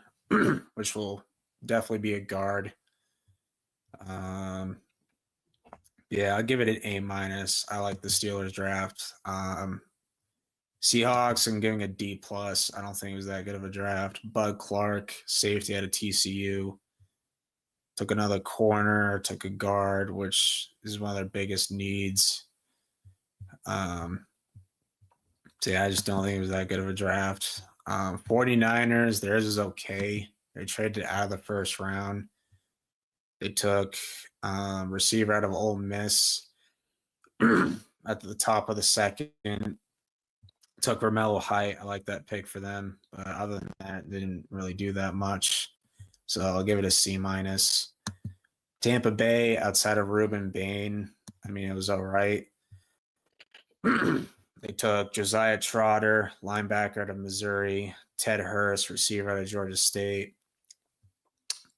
which will definitely be a guard. Yeah, I'll give it an A minus. I like the Steelers draft. Seahawks, I'm giving a D plus. I don't think it was that good of a draft. Bud Clark, safety out of TCU. Took another corner, took a guard, which is one of their biggest needs. So yeah, I just don't think it was that good of a draft. 49ers, theirs is okay. They traded out of the first round. They took receiver out of Ole Miss at the top of the second. Took Romello Height. I like that pick for them. But other than that, they didn't really do that much. So I'll give it a C minus. Tampa Bay, outside of Ruben Bain, I mean, it was all right. They took Josiah Trotter, linebacker out of Missouri, Ted Hurst, receiver out of Georgia State,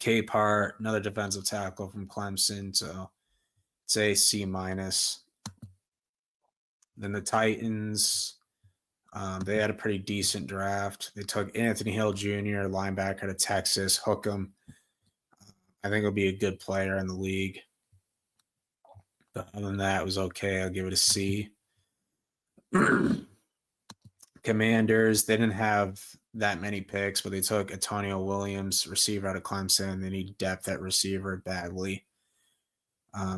Capehart, another defensive tackle from Clemson. So say C minus. Then the Titans, they had a pretty decent draft. They took Anthony Hill Jr., linebacker out of Texas, hook him. I think he'll be a good player in the league. But other than that, it was okay. I'll give it a C. Commanders, they didn't have that many picks, but they took Antonio Williams, receiver out of Clemson. They need depth at receiver badly.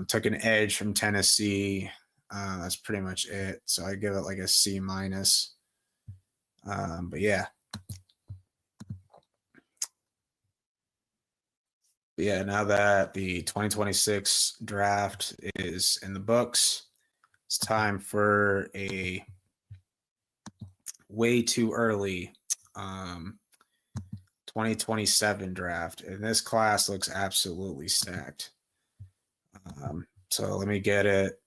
Took an edge from Tennessee. That's pretty much it. So I give it like a C minus. But yeah. But yeah, now that the 2026 draft is in the books, it's time for a way too early 2027 draft. And this class looks absolutely stacked. So let me get it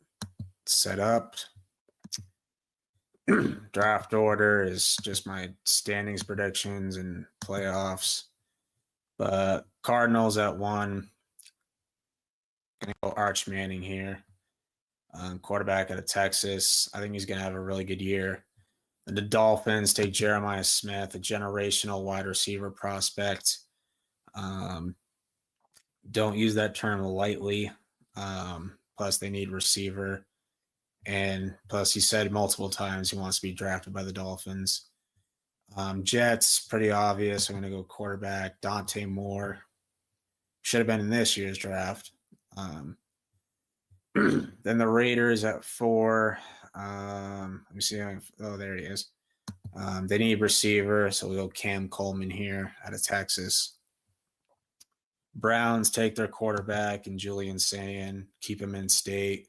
set up. Draft order is just my standings predictions and playoffs. But Cardinals at 1. Gonna go Arch Manning here. Quarterback out of Texas. I think he's gonna have a really good year. And the Dolphins take Jeremiah Smith, a generational wide receiver prospect. Don't use that term lightly. Plus, they need receiver. And plus, he said multiple times he wants to be drafted by the Dolphins. Jets, pretty obvious. I'm going to go quarterback. Dante Moore. Should have been in this year's draft. Then the Raiders at 4. Let me see. Oh, there he is. They need receiver, so we'll go Cam Coleman here out of Texas. Browns take their quarterback and Julian Sayin, keep him in state.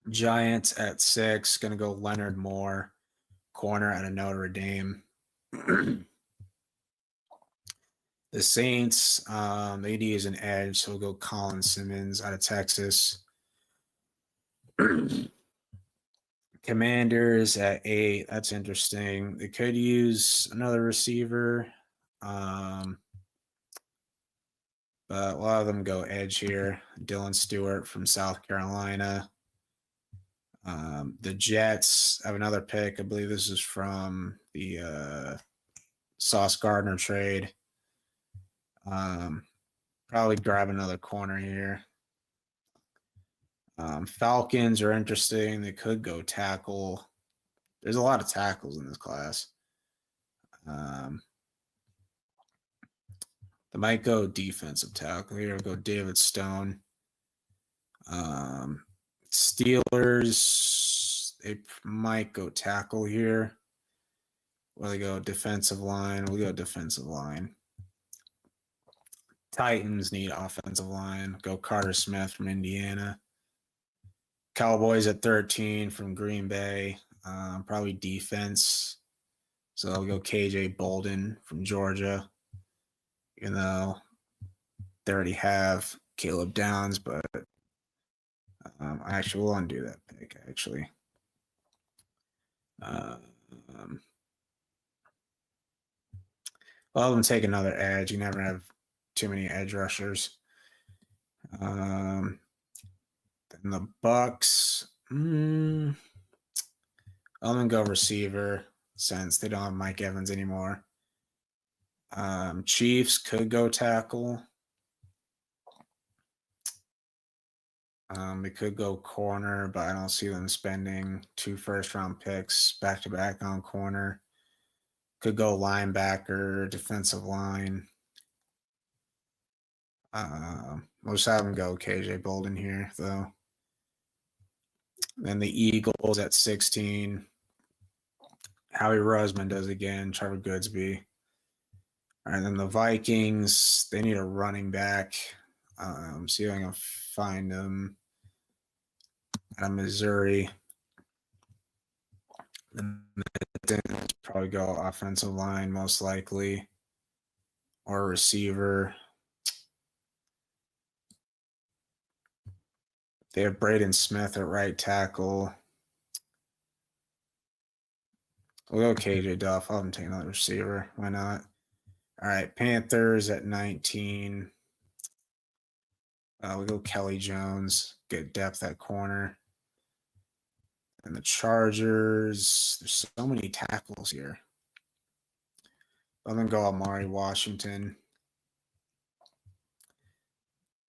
Giants at 6, going to go Leonard Moore, corner out of Notre Dame. The Saints, they need is an edge, so we'll go Colin Simmons out of Texas. Commanders at 8, that's interesting. They could use another receiver, but a lot of them go edge here. Dylan Stewart from South Carolina. The Jets have another pick. I believe this is from the Sauce Gardner trade. Probably grab another corner here. Falcons are interesting. They could go tackle. There's a lot of tackles in this class. They might go defensive tackle here. Go David Stone. Steelers, they might go tackle here. Or they go defensive line. We'll go defensive line. Titans need offensive line. Go Carter Smith from Indiana. Cowboys at 13 from Green Bay. Probably defense. So I'll go KJ Bolden from Georgia. Even though they already have Caleb Downs, but I actually will undo that pick, actually. Well, I'm going to take another edge. You never have too many edge rushers. Then the Bucks. I'm going to go receiver. since they don't have Mike Evans anymore. Chiefs could go tackle. They could go corner, but I don't see them spending 2 first-round picks back-to-back on corner. Could go linebacker, defensive line. We'll just have them go KJ Bolden here, though. Then the Eagles at 16. Howie Roseman does again. Trevor Goodsby. All right, then the Vikings, they need a running back. See if I can find them out of Missouri. Then probably go offensive line, most likely, or receiver. They have Braden Smith at right tackle. We'll go KJ Duff. I'll have him take another receiver. Why not? All right, Panthers at 19. We'll go Kelly Jones. Get depth at corner. And the Chargers, there's so many tackles here. I'm going to go Amari Washington.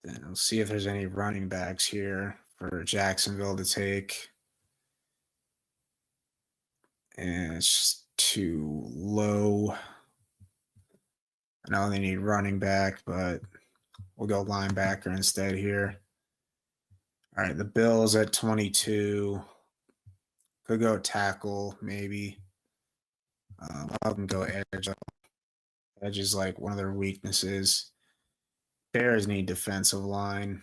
Then we'll see if there's any running backs here for Jacksonville to take. And it's just too low. I know they need running back, but we'll go linebacker instead here. All right, the Bills at 22. Could go tackle, maybe. I can go edge. Edge is like one of their weaknesses. Bears need defensive line.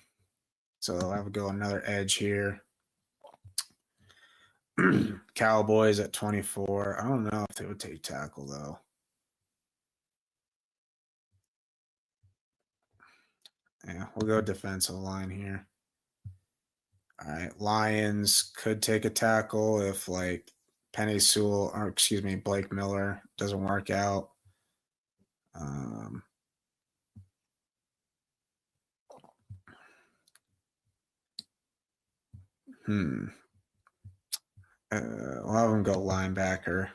So I'll have to go another edge here. Cowboys at 24. I don't know if they would take tackle, though. Yeah, we'll go defensive line here. All right, Lions could take a tackle if like Penny Sewell, or excuse me, Blake Miller doesn't work out. We'll have him go linebacker.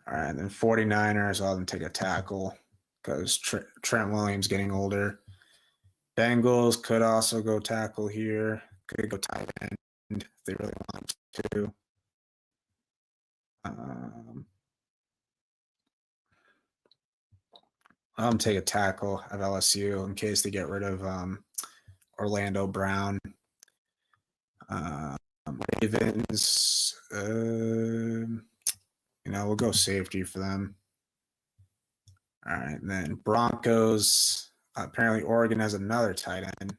All right, then 49ers, I'll have them take a tackle because Trent Williams getting older. Bengals could also go tackle here. Could go tight end if they really want to. I'll take a tackle at LSU in case they get rid of Orlando Brown. Ravens, we'll go safety for them. All right, and then Broncos. Apparently, Oregon has another tight end,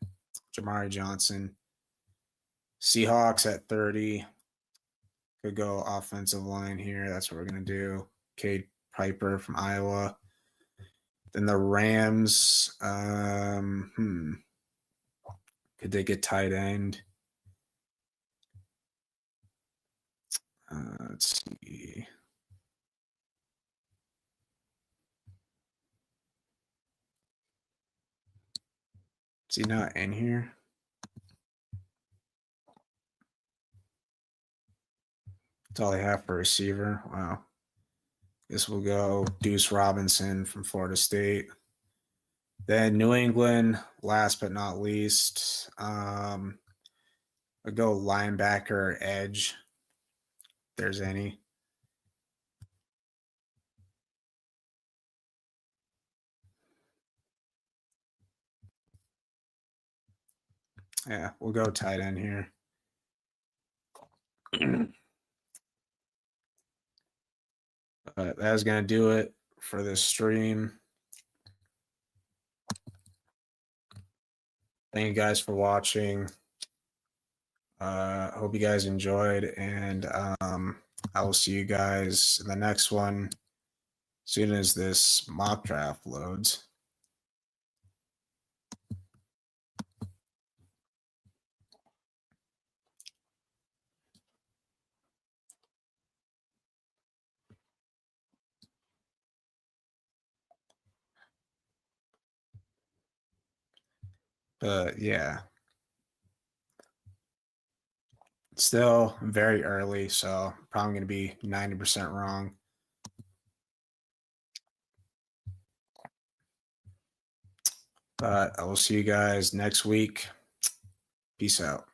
Jamari Johnson. Seahawks at 30. Could go offensive line here. That's what we're going to do. Cade Piper from Iowa. Then the Rams. Could they get tight end? Let's see. Is he not in here? That's all they have for receiver. Wow. Guess we'll go Deuce Robinson from Florida State. Then New England, last but not least. I'll go linebacker or edge, if there's any. Yeah, we'll go tight end here. But that's going to do it for this stream. Thank you guys for watching. Hope you guys enjoyed, and I will see you guys in the next one as soon as this mock draft loads. But yeah. Still very early, so probably going to be 90% wrong. But I will see you guys next week. Peace out.